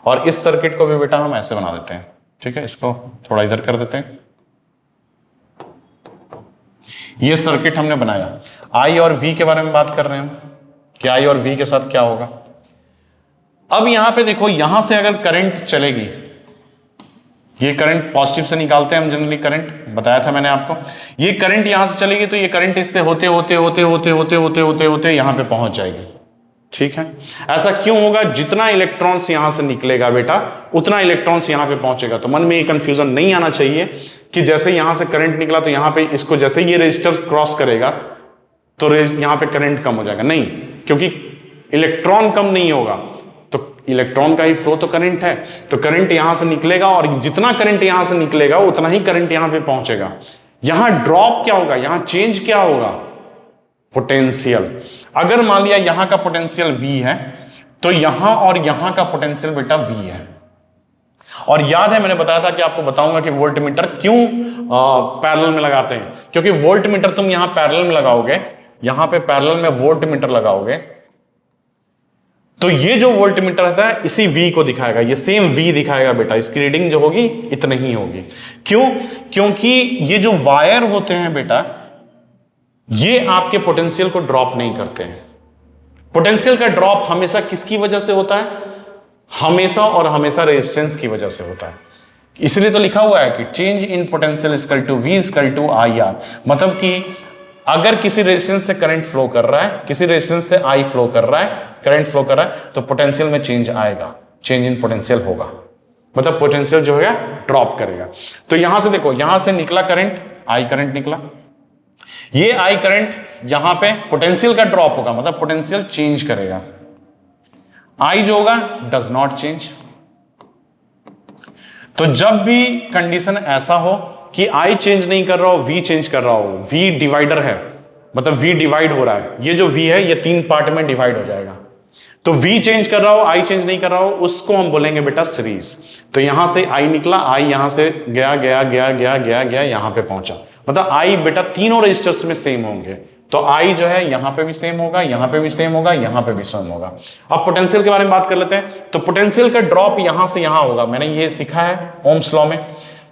और इस सर्किट को भी बेटा हम ऐसे बना देते हैं, ठीक है, इसको थोड़ा इधर कर देते हैं। ये सर्किट हमने बनाया, आई और वी के बारे में बात कर रहे हैं हम कि आई और वी के साथ क्या होगा। अब यहां पे देखो, यहां से अगर करंट चलेगी, ये करंट पॉजिटिव से निकालते हैं हम जनरली, करंट बताया था मैंने आपको, ये करंट यहां से चलेगी तो ये करंट इससे होते होते होते होते होते होते होते होते यहां पे पहुंच जाएगी, ठीक है। ऐसा क्यों होगा? जितना इलेक्ट्रॉन्स यहां से निकलेगा बेटा उतना इलेक्ट्रॉन्स यहां पे पहुंचेगा। तो मन में ये कंफ्यूजन नहीं आना चाहिए कि जैसे यहां से करंट निकला तो यहां पे इसको जैसे ये रेजिस्टर क्रॉस करेगा तो यहां पे करंट कम हो जाएगा, नहीं, क्योंकि इलेक्ट्रॉन कम नहीं होगा, तो इलेक्ट्रॉन का ही फ्लो तो करंट है, तो करंट यहां से निकलेगा और जितना करंट यहां से निकलेगा उतना ही करंट यहां पे पहुंचेगा। यहां ड्रॉप क्या होगा, यहां चेंज क्या होगा? पोटेंशियल। अगर मान लिया यहां का पोटेंशियल V है तो यहां और यहां का पोटेंशियल बेटा V है। और याद है मैंने बताया था कि आपको बताऊंगा कि वोल्ट मीटर क्यों पैरेलल में लगाते हैं, क्योंकि वोल्ट मीटर तुम यहां पैरेलल में लगाओगे, यहां पे पैरेलल में वोल्ट मीटर लगाओगे तो ये जो वोल्ट मीटर रहता है इसी V को दिखाएगा, ये सेम V दिखाएगा बेटा, इसकी रीडिंग जो होगी इतनी ही होगी। क्यों? क्योंकि ये जो वायर होते हैं बेटा ये आपके पोटेंशियल को ड्रॉप नहीं करते हैं। पोटेंशियल का ड्रॉप हमेशा किसकी वजह से होता है? हमेशा और हमेशा रेजिस्टेंस की वजह से होता है। इसलिए तो लिखा हुआ है कि change in potential equal to V equal to IR, मतलब कि अगर किसी रेजिस्टेंस से करंट फ्लो कर रहा है, किसी रेजिस्टेंस से I फ्लो कर रहा है, करंट फ्लो कर रहा है, तो पोटेंशियल में चेंज आएगा, चेंज इन पोटेंशियल होगा, मतलब पोटेंशियल जो है ड्रॉप करेगा। तो यहां से देखो, यहां से निकला करंट, I करंट निकला, ये I करंट यहां पे पोटेंशियल का ड्रॉप होगा, मतलब पोटेंशियल चेंज करेगा। I जो होगा डज नॉट चेंज। तो जब भी कंडीशन ऐसा हो कि I चेंज नहीं कर रहा हो, V चेंज कर रहा हो, V डिवाइडर है, मतलब V डिवाइड हो रहा है, ये जो V है ये 3 पार्ट में डिवाइड हो जाएगा। तो V चेंज कर रहा हो, I चेंज नहीं कर रहा हो, उसको हम बोलेंगे बेटा सीरीज। तो यहां से I निकला, I यहां से गया गया गया गया गया गया यहां पे पहुंचा, मतलब I बेटा तीनों रजिस्टर्स में सेम होंगे। तो I जो है यहां पे भी सेम होगा, यहां पे भी सेम होगा, यहां पे भी सेम होगा। अब पोटेंशियल के बारे में बात कर लेते हैं। तो पोटेंशियल का ड्रॉप यहां से यहां होगा, मैंने ये सीखा है ओम्स लॉ में।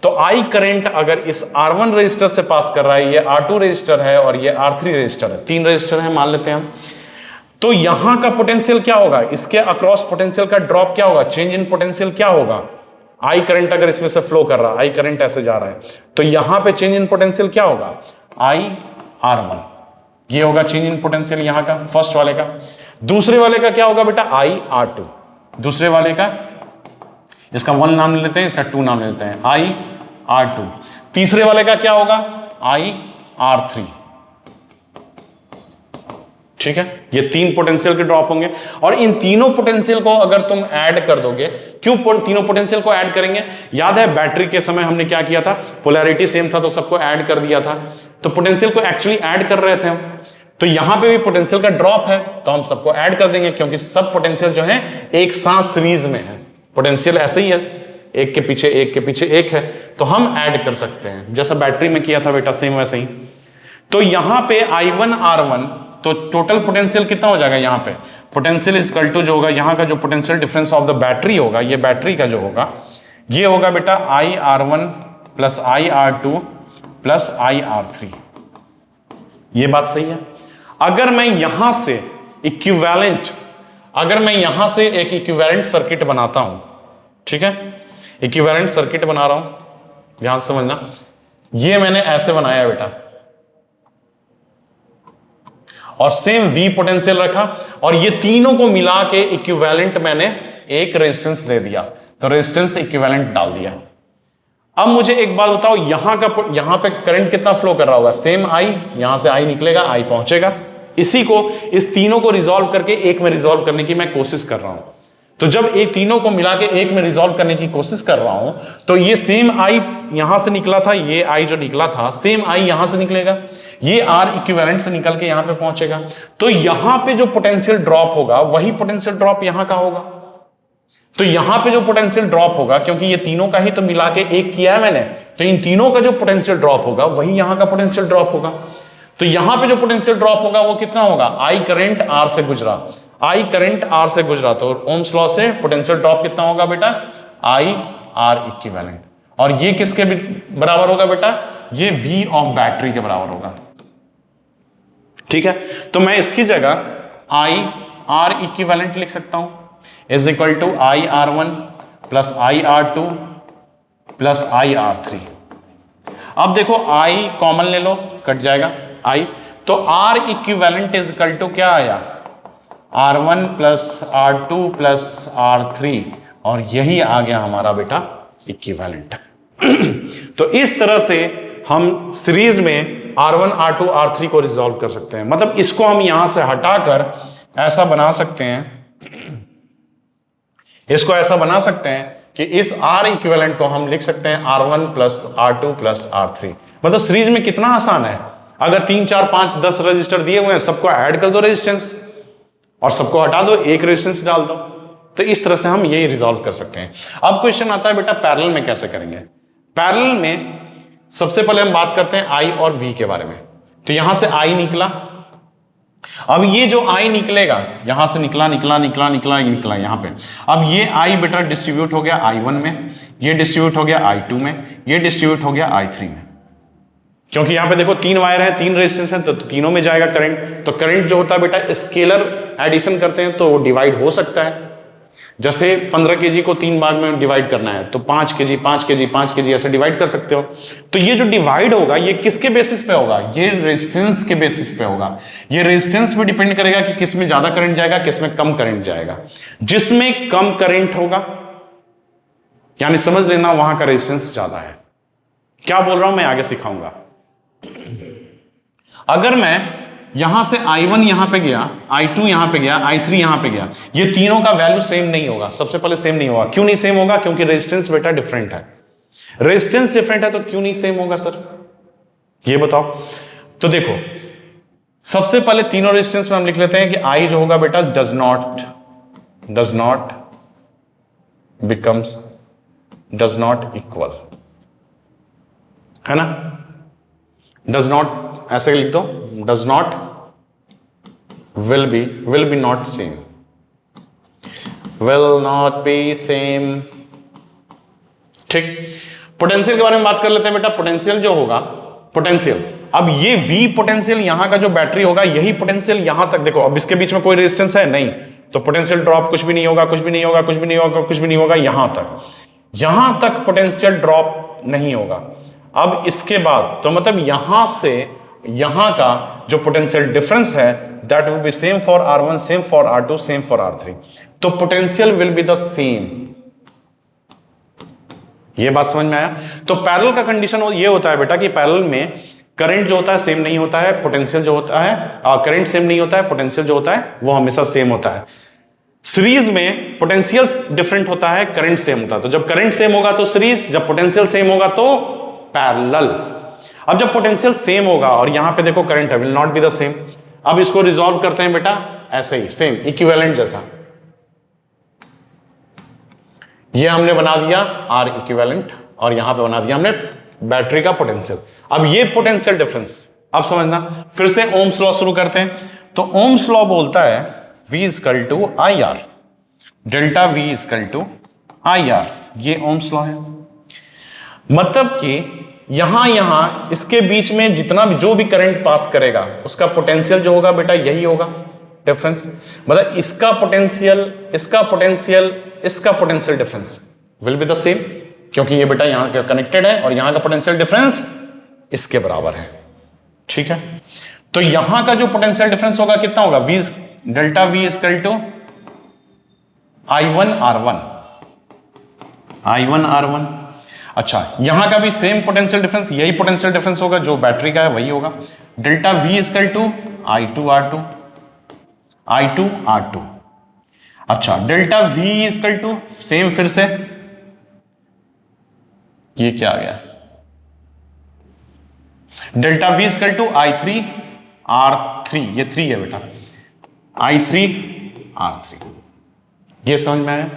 तो I करंट अगर इस R1 रजिस्टर से पास कर रहा है, ये R2 रजिस्टर है और ये R3 रजिस्टर है, 3 रजिस्टर है मान लेते हैं हम, तो यहां का पोटेंशियल क्या होगा? इसके अक्रॉस पोटेंशियल का ड्रॉप क्या होगा? चेंज इन पोटेंशियल क्या होगा? I करंट अगर इसमें से फ्लो कर रहा है, I करंट ऐसे जा रहा है, तो यहां पे चेंज इन पोटेंशियल क्या होगा? IR1, ये होगा चेंज इन पोटेंशियल यहां का, फर्स्ट वाले का। दूसरे वाले का क्या होगा बेटा? IR2, दूसरे वाले का, इसका 1 नाम ले लेते हैं, इसका 2 नाम ले लेते हैं, IR2। तीसरे वाले का क्या होगा? IR3, ठीक है। ये 3 पोटेंशियल के ड्रॉप होंगे और इन तीनों पोटेंशियल को अगर तुम ऐड कर दोगे, क्यों तीनों पोटेंशियल को ऐड करेंगे? याद है बैटरी के समय हमने क्या किया था? पोलैरिटी सेम था तो सबको ऐड कर दिया था, तो पोटेंशियल को एक्चुअली ऐड कर रहे थे हम। तो यहां पे भी पोटेंशियल का ड्रॉप है तो हम सबको ऐड कर देंगे, क्योंकि सब पोटेंशियल जो है एक साथ सीरीज में है। पोटेंशियल ऐसे ही है, एक के पीछे एक के पीछे एक है, तो हम ऐड कर सकते हैं, जैसा बैटरी में किया था बेटा सेम वैसे ही। तो यहां पे I1 R1, तो टोटल पोटेंशियल कितना हो जाएगा? यहाँ पे पोटेंशियल इक्वल टू जो होगा यहाँ का जो potential difference of the battery होगा, ये बैटरी का जो होगा ये होगा बेटा IR1 plus IR2 plus IR3। ये बात सही है। अगर मैं यहां से इक्विवेलेंट, अगर मैं यहां से एक इक्विवेलेंट सर्किट बनाता हूं, ठीक है, इक्विवेलेंट सर्किट बना रहा हूं, ध्यान से समझना, ये मैंने ऐसे बनाया बेटा और सेम V पोटेंशियल रखा और ये तीनों को मिला के इक्विवेलेंट मैंने एक रेजिस्टेंस दे दिया। तो रेजिस्टेंस इक्विवेलेंट डाल दिया। अब मुझे एक बात बताओ, यहां पे करंट कितना फ्लो कर रहा होगा? सेम आई, यहां से आई निकलेगा, आई पहुंचेगा। इसी को, इस तीनों को रिजॉल्व करके एक में रिजॉल्व करने की मैं कोशिश कर रहा हूं। तो जब ये तीनों को मिला के एक में रिजॉल्व करने की कोशिश कर रहा हूं, तो ये सेम आई यहां से निकला था, ये आई जो निकला था, सेम आई यहां से निकलेगा, ये आर इक्विवेलेंट से निकल के यहां पे पहुंचेगा। तो यहां पे जो पोटेंशियल ड्रॉप होगा वही पोटेंशियल ड्रॉप यहां का होगा। तो यहां पे जो पोटेंशियल ड्रॉप होगा, क्योंकि ये तीनों का ही तो मिला के एक किया है मैंने, तो इन तीनों का जो पोटेंशियल ड्रॉप होगा वही यहां का पोटेंशियल ड्रॉप होगा। तो यहां पे जो पोटेंशियल ड्रॉप होगा वो कितना होगा? आई करंट आर से गुजरा, आई करंट आर से गुजरा, तो ओम्स लॉ से पोटेंशियल ड्रॉप कितना होगा बेटा? I R equivalent. और ये किसके बराबर होगा बेटा? ये V ऑफ बैटरी के बराबर होगा। ठीक है, तो मैं इसकी जगह आई आर इक्विवेलेंट लिख सकता हूं, is equal to I R one plus I R two plus I R three. अब देखो आई कॉमन ले लो, कट जाएगा आई, तो R equivalent is equal to क्या आया? R1 plus R2 plus R3, और यही आ गया हमारा बेटा इक्विवेलेंट। तो इस तरह से हम सीरीज में R1, R2, R3 को रिजॉल्व कर सकते हैं। मतलब इसको हम यहां से हटाकर ऐसा बना सकते हैं, इसको ऐसा बना सकते हैं कि इस R इक्विवेलेंट को हम लिख सकते हैं R1 plus R2 plus R3। मतलब सीरीज में कितना आसान है, अगर 3, 4, 5, 10 रजिस्टर दिए हुए हैं, सबको ऐड कर दो रेजिस्टेंस और सबको हटा दो, एक रेजिस्टेंस डाल दो। तो इस तरह से हम यही रिजॉल्व कर सकते हैं। अब क्वेश्चन आता है बेटा पैरेलल में कैसे करेंगे? पैरेलल में सबसे पहले हम बात करते हैं आई और वी के बारे में। तो यहां से आई निकला, अब ये जो आई निकलेगा, यहां से निकला निकला निकला निकला निकला यहां पे, अब ये आई बेटा डिस्ट्रीब्यूट हो गया I1 में, ये डिस्ट्रीब्यूट हो गया I2 में, ये डिस्ट्रीब्यूट हो गया I3 में। क्योंकि यहां पे देखो 3 वायर हैं, 3 रेजिस्टेंस हैं, तो तीनों में जाएगा करंट। तो करंट जो होता है बेटा स्केलर एडिशन करते हैं तो डिवाइड हो सकता है। जैसे 15 kg को 3 भाग में डिवाइड करना है तो 5 kg 5 kg 5 kg ऐसे डिवाइड कर सकते हो। तो ये जो डिवाइड होगा ये किसके बेसिस पे होगा? ये रेजिस्टेंस के बेसिस पे होगा। ये रेजिस्टेंस पे डिपेंड करेगा कि किस में ज्यादा करंट जाएगा, किस में कम करंट जाएगा। जिसमें कम करंट होगा यानी समझ लेना वहां का रेजिस्टेंस ज्यादा है। क्या बोल रहा हूं मैं आगे सिखाऊंगा। अगर मैं यहां से I1 यहां पे गया, I2 यहां पे गया, I3 यहां पे गया, ये तीनों का वैल्यू सेम नहीं होगा। सबसे पहले सेम नहीं होगा। क्यों नहीं सेम होगा? क्योंकि रेजिस्टेंस बेटा डिफरेंट है। रेजिस्टेंस डिफरेंट है तो क्यों नहीं सेम होगा सर, ये बताओ। तो देखो सबसे पहले तीनों रेजिस्टेंस में हम लिख लेते हैं कि I जो होगा बेटा डज नॉट इक्वल, है ना? डज नॉट ऐसे लिख दो, does not, will be not same, will not be same. ठीक, पोटेंशियल के बारे में बात कर लेते हैं बेटा। पोटेंशियल जो होगा, पोटेंशियल, अब ये V पोटेंशियल यहां का जो बैटरी होगा, यही पोटेंशियल यहां तक देखो। अब इसके बीच में कोई रेजिस्टेंस है नहीं, तो पोटेंशियल ड्रॉप कुछ भी नहीं होगा, कुछ भी नहीं होगा, कुछ भी नहीं होगा, कुछ भी नहीं होगा। यहां तक पोटेंशियल ड्रॉप नहीं होगा। अब इसके बाद तो मतलब यहां से यहां का जो पोटेंशियल डिफरेंस है that will be same for R1, same for R2, same for R3। तो potential will be the same. ये बात समझ में आया? तो पैरेलल का कंडीशन ये होता है बेटा कि पैरेलल में करंट जो होता है सेम नहीं होता है, पोटेंशियल जो होता है करंट सेम नहीं होता है, पोटेंशियल जो होता है वो हमेशा सेम होता है। सीरीज में पोटेंशियल डिफरेंट होता है, करंट सेम होता है। तो जब करंट सेम होगा तो सीरीज, जब पोटेंशियल सेम होगा तो पैरेलल। अब जब पोटेंशियल सेम होगा और यहां पे देखो करंट है, will not be the same. अब इसको रिजॉल्व करते हैं बेटा ऐसे ही, सेम इक्विवेलेंट जैसा। ये हमने बना दिया R इक्विवेलेंट और यहां पे बना दिया हमने बैटरी का पोटेंशियल। अब ये पोटेंशियल डिफरेंस, अब समझना, फिर से ओम्स लॉ शुरू करते हैं। तो ओम्स लॉ बोलता है V equal to I R, delta V equal to I R. ये ओम्स लॉ है। मतलब कि यहां इसके बीच में जितना भी जो भी करंट पास करेगा उसका पोटेंशियल जो होगा बेटा यही होगा डिफरेंस। मतलब इसका पोटेंशियल, इसका पोटेंशियल, इसका potential difference will be the same, क्योंकि ये बेटा यहां का कनेक्टेड है और यहां का पोटेंशियल डिफरेंस इसके बराबर है। ठीक है, तो यहां का जो पोटेंशियल डिफरेंस होगा कितना होगा? Delta V equal to I1 R1 I1 R1। अच्छा, यहां का भी सेम पोटेंशियल डिफरेंस, यही पोटेंशियल डिफरेंस होगा जो बैटरी का है वही होगा। Delta V equal to I2 R2, I2 R2। अच्छा, delta V equal to same, फिर से ये क्या आ गया, delta V equal to I3 R3, ये 3 है बेटा, I3 R3, ये समझ में आया।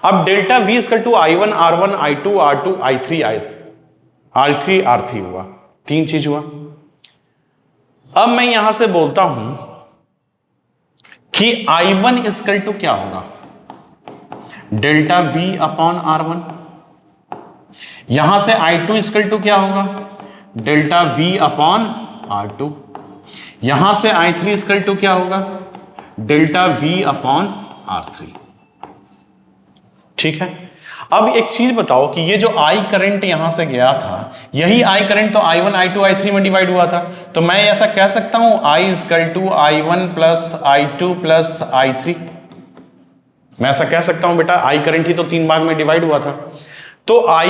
अब delta V equal to I1 R1 I2 R2 I3 R3 हुआ, 3 चीज हुआ। अब मैं यहां से बोलता हूं कि I1 इक्वल टू क्या होगा, डेल्टा V अपॉन R1। यहां से I2 इक्वल टू क्या होगा, डेल्टा V अपॉन R2। यहां से I3 इक्वल टू क्या होगा, डेल्टा V अपॉन R3। ठीक है। अब एक चीज बताओ कि ये जो I करंट यहां से गया था, यही I करंट तो I1 I2 I3 में डिवाइड हुआ था, तो मैं ऐसा कह सकता हूं I equal to I1 plus I2 plus I3। मैं ऐसा कह सकता हूं बेटा, I करंट ही तो 3 भाग में डिवाइड हुआ था। तो I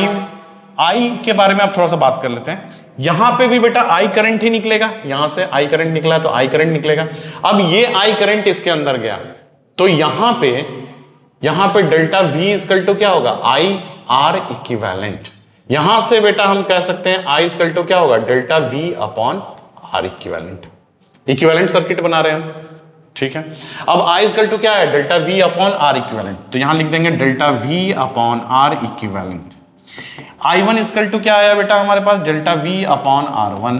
के बारे में आप थोड़ा सा बात कर लेते हैं। यहां पे भी बेटा I करंट ही निकलेगा, यहां से I करंट निकला तो I करंट निकलेगा। अब ये I करंट इसके अंदर गया, तो यहां पे डेल्टा V इक्वल टू क्या होगा, I R इक्विवेलेंट। यहां से बेटा हम कह सकते हैं I इक्वल टू क्या होगा, delta V upon R equivalent. Equivalent circuit बना रहे हैं हम, ठीक है। अब I इक्वल टू क्या है, delta V upon R equivalent, तो यहां लिख देंगे delta V upon R equivalent. I1 equal to क्या आया बेटा हमारे पास, डेल्टा V अपॉन R1।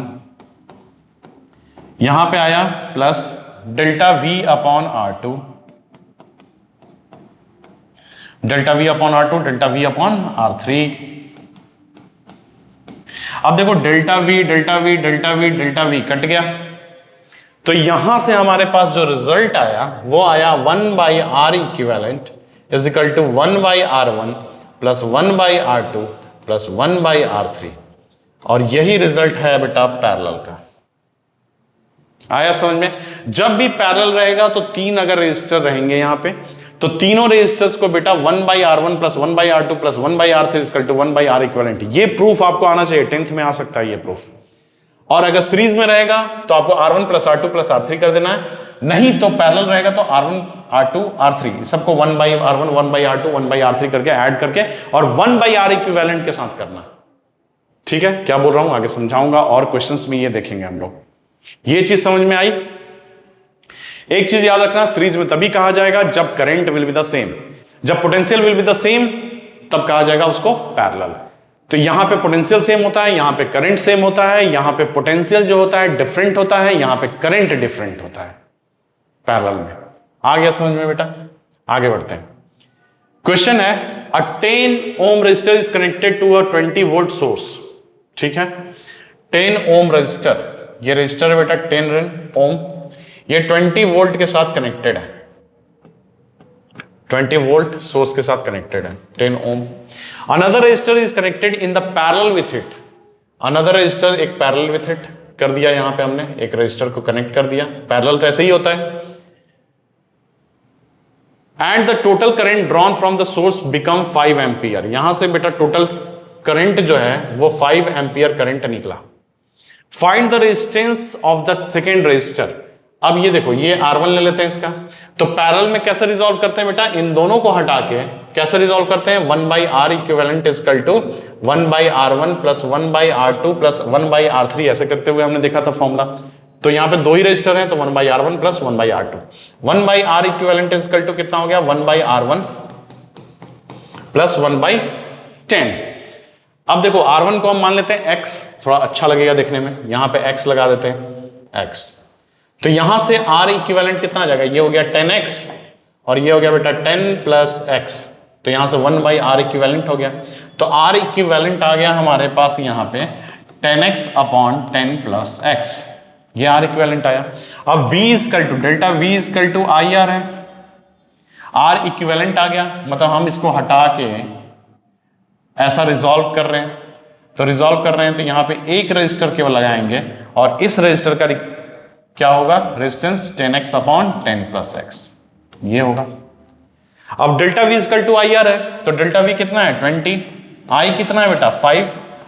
यहां पे आया plus delta V upon R2, delta V upon R2, delta V upon R3। अब देखो delta V delta V delta V delta V cut गया, तो यहां से हमारे पास जो रिजल्ट आया वो आया 1 by R equivalent is equal to 1 by R1 plus 1 by R2 plus 1 by R3। और यही रिजल्ट है बेटा पैरेलल का। आया समझ में? जब भी पैरेलल रहेगा तो 3 अगर रेजिस्टर रहेंगे यहां पे, तो तीनों रेजिस्टर्स को बेटा 1 by R1 plus 1 by R2 plus 1 by R3 equal to 1 by R equivalent. ये प्रूफ आपको आना चाहिए, 10th में आ सकता है ये प्रूफ। और अगर सीरीज में रहेगा तो आपको R1 plus R2 plus R3 कर देना है, नहीं तो पैरेलल रहेगा तो R1 R2 R3 सबको 1 by R1 1 by R2 1 by R3 करके ऐड करके और 1 बाई R इक्विवेलेंट के साथ करना। ठीक है, क्या बोल रहा हूं आगे समझाऊंगा, और क्वेश्चंस में ये देखेंगे हम लोग। ये चीज समझ में आई? एक चीज याद रखना, सीरीज में तभी कहा जाएगा जब current will be the same, जब potential will be the same तब कहा जाएगा उसको पैरेलल। तो यहां पे पोटेंशियल सेम होता है, यहां पे करंट सेम होता है, यहां पे पोटेंशियल जो होता है डिफरेंट होता है, यहां पे करंट डिफरेंट होता है पैरेलल में। आ गया समझ में बेटा? आगे बढ़ते हैं। क्वेश्चन है, a 10 ohm resistor is connected to a 20 volt source. ठीक है, 10 ओम रेजिस्टर, ये रेजिस्टर है बेटा 10 ओम, ये 20 वोल्ट के साथ कनेक्टेड है, 20 वोल्ट सोर्स के साथ कनेक्टेड है 10 ohm. Another resistor is connected in the parallel with it, another resistor एक पैरेलल विथ इट कर दिया, यहां पे हमने एक रेजिस्टर को कनेक्ट कर दिया, पैरेलल तो ऐसे ही होता है। And the total current drawn from the source become 5 ampere. यहां से बेटा टोटल करंट जो है वो 5 एम्पियर करंट निकला। Find the resistance of the second resistor. अब ये देखो, ये R1 ले लेते हैं इसका, तो पैरेलल में कैसे रिजॉल्व करते हैं बेटा, इन दोनों को हटा के कैसे रिजॉल्व करते हैं, 1 by R equivalent is equal to 1 by R1 plus 1 by R2 plus 1 by R3, ऐसे करते हुए हमने देखा था फॉर्मूला। तो यहां पे 2 ही रजिस्टर हैं, तो 1 by R1 plus 1 by R2, 1 by R equivalent is equal to कितना हो गया, 1 बाई R1 प्लस 1 बाई 10। अब देखो R1 को हम मान लेते हैं X, थोड़ा अच्छा लगेगा देखने में, यहां पे X लगा देते हैं X, तो यहां से R इक्विवेलेंट कितना आ जाएगा, ये हो गया 10x और ये हो गया बेटा 10 प्लस x, तो यहां से 1 बाई R इक्विवेलेंट हो गया। तो R इक्विवेलेंट आ गया हमारे पास यहां पे 10x अपॉन 10 प्लस x, ये R इक्विवेलेंट आया। अब V equal to delta V equal to IR है, R इक्विवेलेंट आ गया, मतलब हम इसको हटा के ऐसा रिजॉल्व कर रहे हैं, तो रिजॉल्व कर रहे हैं तो यहां पे एक रजिस्टर केवल लगाएंगे और इस रजिस्टर का क्या होगा, resistance 10x upon 10 plus x, ये होगा। अब delta V equal to I R है, तो डेल्टा वी कितना है 20, आई कितना है बेटा 5,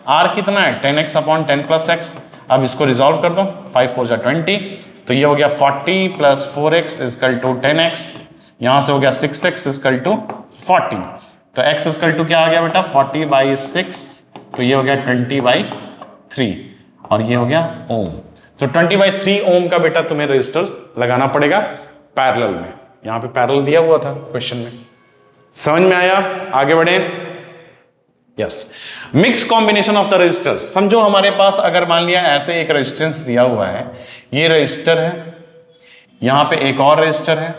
आर कितना है 10x अपॉन 10 प्लस एक्स। अब इसको रिजॉल्व कर दो, 5 4 जा 20, तो ये हो गया 40 plus 4x is equal to 10x, यहां से हो गया 6x इजकल टू 40, तो x इजकल टू क्या आ गया बेटा 40/6, तो ये हो गया 20/3 और ये हो गया ओम। तो 20/3 ओम का बेटा तुम्हें रजिस्टर लगाना पड़ेगा पैरेलल में, यहां पे पैरेलल दिया हुआ था क्वेश्चन में। समझ में आया? आगे बढ़े। Yes, mix combination of the register. समझो हमारे पास अगर मान लिया ऐसे एक रेजिस्टेंस दिया हुआ है, ये रजिस्टर है, यहां पे एक और रजिस्टर है,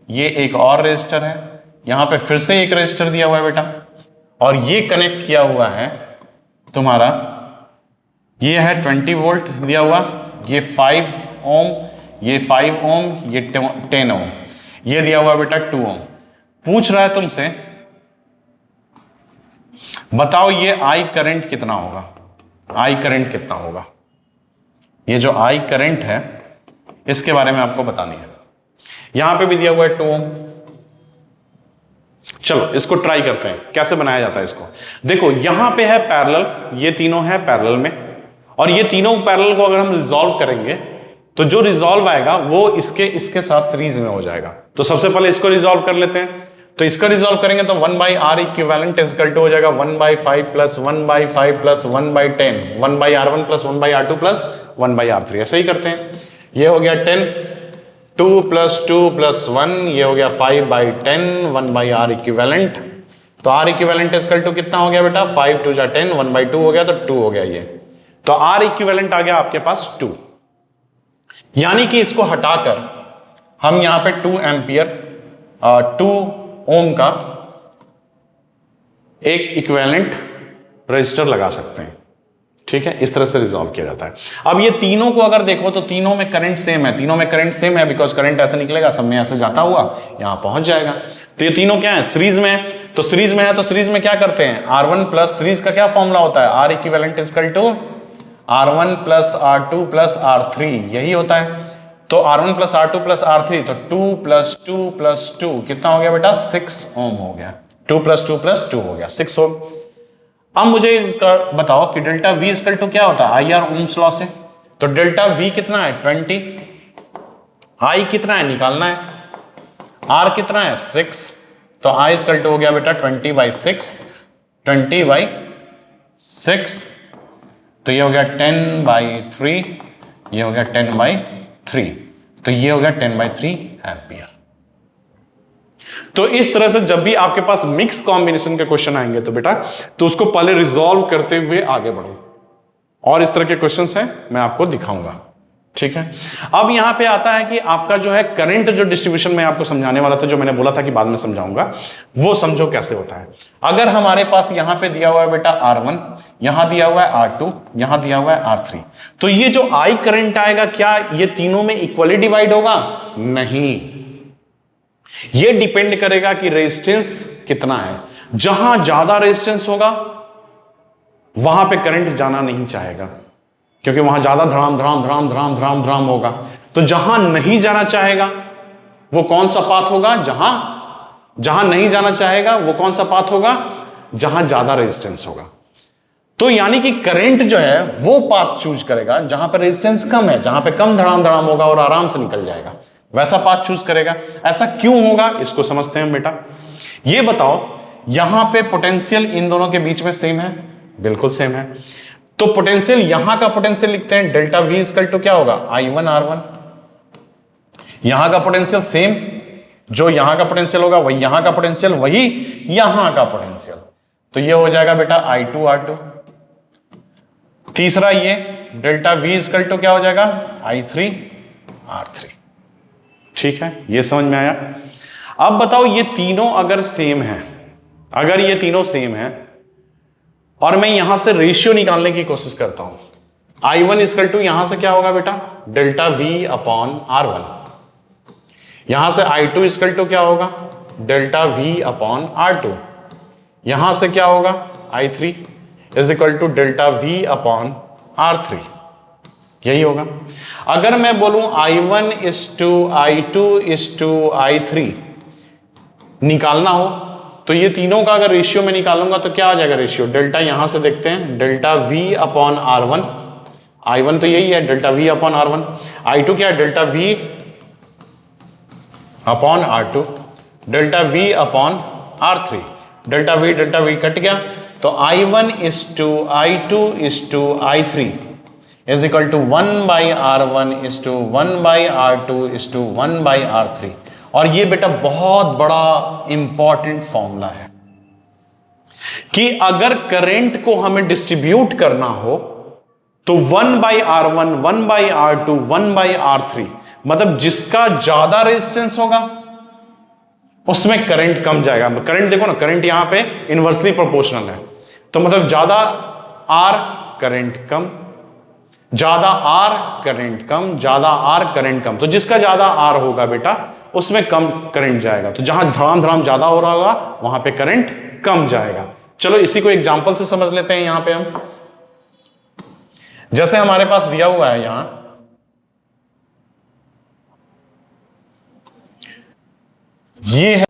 ये एक और रजिस्टर है, यहां पे फिर से एक रजिस्टर दिया हुआ है बेटा, और ये कनेक्ट किया हुआ है तुम्हारा, ये है 20 वोल्ट दिया हुआ, ये 5 ओम, ये 5 ओम, ये 10 ओम, ये दिया हुआ बेटा 2 ओम। पूछ रहा है तुमसे बताओ ये आई करंट कितना होगा, आई करंट कितना होगा। ये जो आई करंट है इसके बारे में आपको बतानी है। यहां पे भी दिया हुआ है 2 ओम। चलो इसको ट्राई करते हैं कैसे बनाया जाता है इसको। देखो यहां पे है पैरेलल, ये तीनों है पैरेलल में, और ये तीनों पैरेलल को अगर हम रिजॉल्व करेंगे तो जो रिजॉल्व आएगा वो इसके साथ सीरीज में हो जाएगा। तो सबसे पहले इसको रिजॉल्व कर लेते हैं। तो इसका रिजॉल्व करेंगे तो 1/r इक्विवेलेंट इक्वल टू हो जाएगा 1/5 plus 1/5 plus 1/10, 1/r1 plus 1/r2 plus 1/r3, ऐसे ही करते हैं। ये हो गया 10, 2 प्लस 2 प्लस 1, ये हो गया 5/10, 1/r इक्विवेलेंट। तो r इक्विवेलेंट इक्वल टू कितना हो गया बेटा 5 2 जा 10, 1/2 हो गया, तो 2 हो गया ये। तो r इक्विवेलेंट आ गया आपके पास 2, यानी कि इसको हटाकर हम यहां पे 2 एम्पियर 2 ओम का एक इक्विवेलेंट रजिस्टर लगा सकते हैं। ठीक है, इस तरह से रिजॉल्व किया जाता है। अब ये तीनों को अगर देखो तो तीनों में करंट सेम है, तीनों में करंट सेम है, बिकॉज करंट ऐसे निकलेगा, सब में ऐसे जाता हुआ यहां पहुंच जाएगा। तो ये तीनों क्या है सीरीज में है, तो सीरीज में है तो सीरीज में क्या करते हैं R1 प्लस, सीरीज का क्या फॉर्मूला होता है R equivalent equal to R1 plus R2 plus R3, यही होता है। तो R1 plus R2 plus R3, तो 2 प्लस 2 प्लस 2 कितना हो गया बेटा 6 ओम हो गया, 2 प्लस 2 प्लस 2 हो गया 6 ओम। अब मुझे इसका बताओ कि डेल्टा V इक्वल टू क्या होता है IR ओम्स लॉ से। तो डेल्टा V कितना है 20, I कितना है निकालना है, R कितना है 6, तो I इक्वल टू हो गया बेटा 20/6, 20/6, तो ये हो गया 10/3, ये हो गया 10/3, तो ये हो गया 10/3 एम्पियर। तो इस तरह से जब भी आपके पास मिक्स कॉम्बिनेशन के क्वेश्चन आएंगे तो बेटा तो उसको पहले रिजॉल्व करते हुए आगे बढ़ो, और इस तरह के क्वेश्चंस हैं मैं आपको दिखाऊंगा। ठीक है, अब यहां पे आता है कि आपका जो है करंट जो डिस्ट्रीब्यूशन में आपको समझाने वाला था, जो मैंने बोला था कि बाद में समझाऊंगा, वो समझो कैसे होता है। अगर हमारे पास यहां पे दिया हुआ है बेटा R1, यहां दिया हुआ है R2, यहां दिया हुआ है R3, तो ये जो I करंट आएगा क्या ये तीनों में इक्वली डिवाइड होगा? नहीं, ये डिपेंड करेगा कि रेजिस्टेंस कितना है। जहां ज्यादा रेजिस्टेंस होगा वहां पे करंट जाना नहीं चाहेगा, क्योंकि वहां ज्यादा धड़ाम धड़ाम धड़ाम धड़ाम धड़ाम धड़ाम होगा। तो जहां नहीं जाना चाहेगा वो कौन सा पाथ होगा? जहां नहीं जाना चाहेगा वो कौन सा पाथ होगा? जहां ज्यादा रेजिस्टेंस होगा। तो यानी कि करंट जो है वो पाथ चूज करेगा जहां पर रेजिस्टेंस कम है, जहां पे कम धड़ाम धड़ाम होगा और आराम से निकल जाएगा, वैसा पाथ चूज करेगा। ऐसा क्यों होगा इसको समझते हैं बेटा। ये बताओ यहां पे पोटेंशियल इन दोनों के बीच में सेम है, बिल्कुल सेम है। तो पोटेंशियल यहां का पोटेंशियल लिखते हैं डेल्टा V इक्वल टू क्या होगा I1 R1। यहां का पोटेंशियल सेम, जो यहां का पोटेंशियल होगा वही यहां का पोटेंशियल, वही यहां का पोटेंशियल, तो ये हो जाएगा बेटा I2 R2। तीसरा ये डेल्टा V इक्वल टू क्या हो जाएगा I3 R3। ठीक है, ये समझ में आया। अब बताओ ये तीनों अगर सेम है, अगर ये तीनों सेम है और मैं यहां से रेशियो निकालने की कोशिश करता हूं, I1 इक्वल टू यहां से क्या होगा बेटा डेल्टा V अपॉन R1, यहां से I2 इक्वल टू क्या होगा डेल्टा V अपॉन R2, यहां से क्या होगा I3 is equal to delta V upon R3, यही होगा। अगर मैं बोलूं I1 is to I2 is to I3, निकालना हो तो ये तीनों का अगर रेशियो में निकालूंगा तो क्या आ जाएगा रेशियो, डेल्टा यहां से देखते हैं, delta V upon R1, I1 तो यही है delta V upon R1, I2 क्या है delta V upon R2, delta V upon R3, delta V cut गया तो I1 is to I2 is to I3 is equal to 1 by R1 is to 1 by R2 is to 1 by R3। और ये बेटा बहुत बड़ा इंपॉर्टेंट फॉर्मूला है कि अगर करंट को हमें डिस्ट्रीब्यूट करना हो तो 1 by R1 1 by R2 1 by R3, मतलब जिसका ज्यादा रेजिस्टेंस होगा उसमें करंट कम जाएगा। करंट देखो ना, करंट यहां पे इनवर्सली प्रोपोर्शनल है, तो मतलब ज्यादा R करंट कम, ज्यादा R करंट कम, ज्यादा R करंट कम, तो जिसका ज्यादा R होगा बेटा उसमें कम करंट जाएगा, तो जहां धड़ाम धड़ाम ज्यादा हो रहा होगा वहां पे करंट कम जाएगा। चलो इसी को एग्जांपल से समझ लेते हैं। यहां पे हम जैसे हमारे पास दिया हुआ है यहां ये है,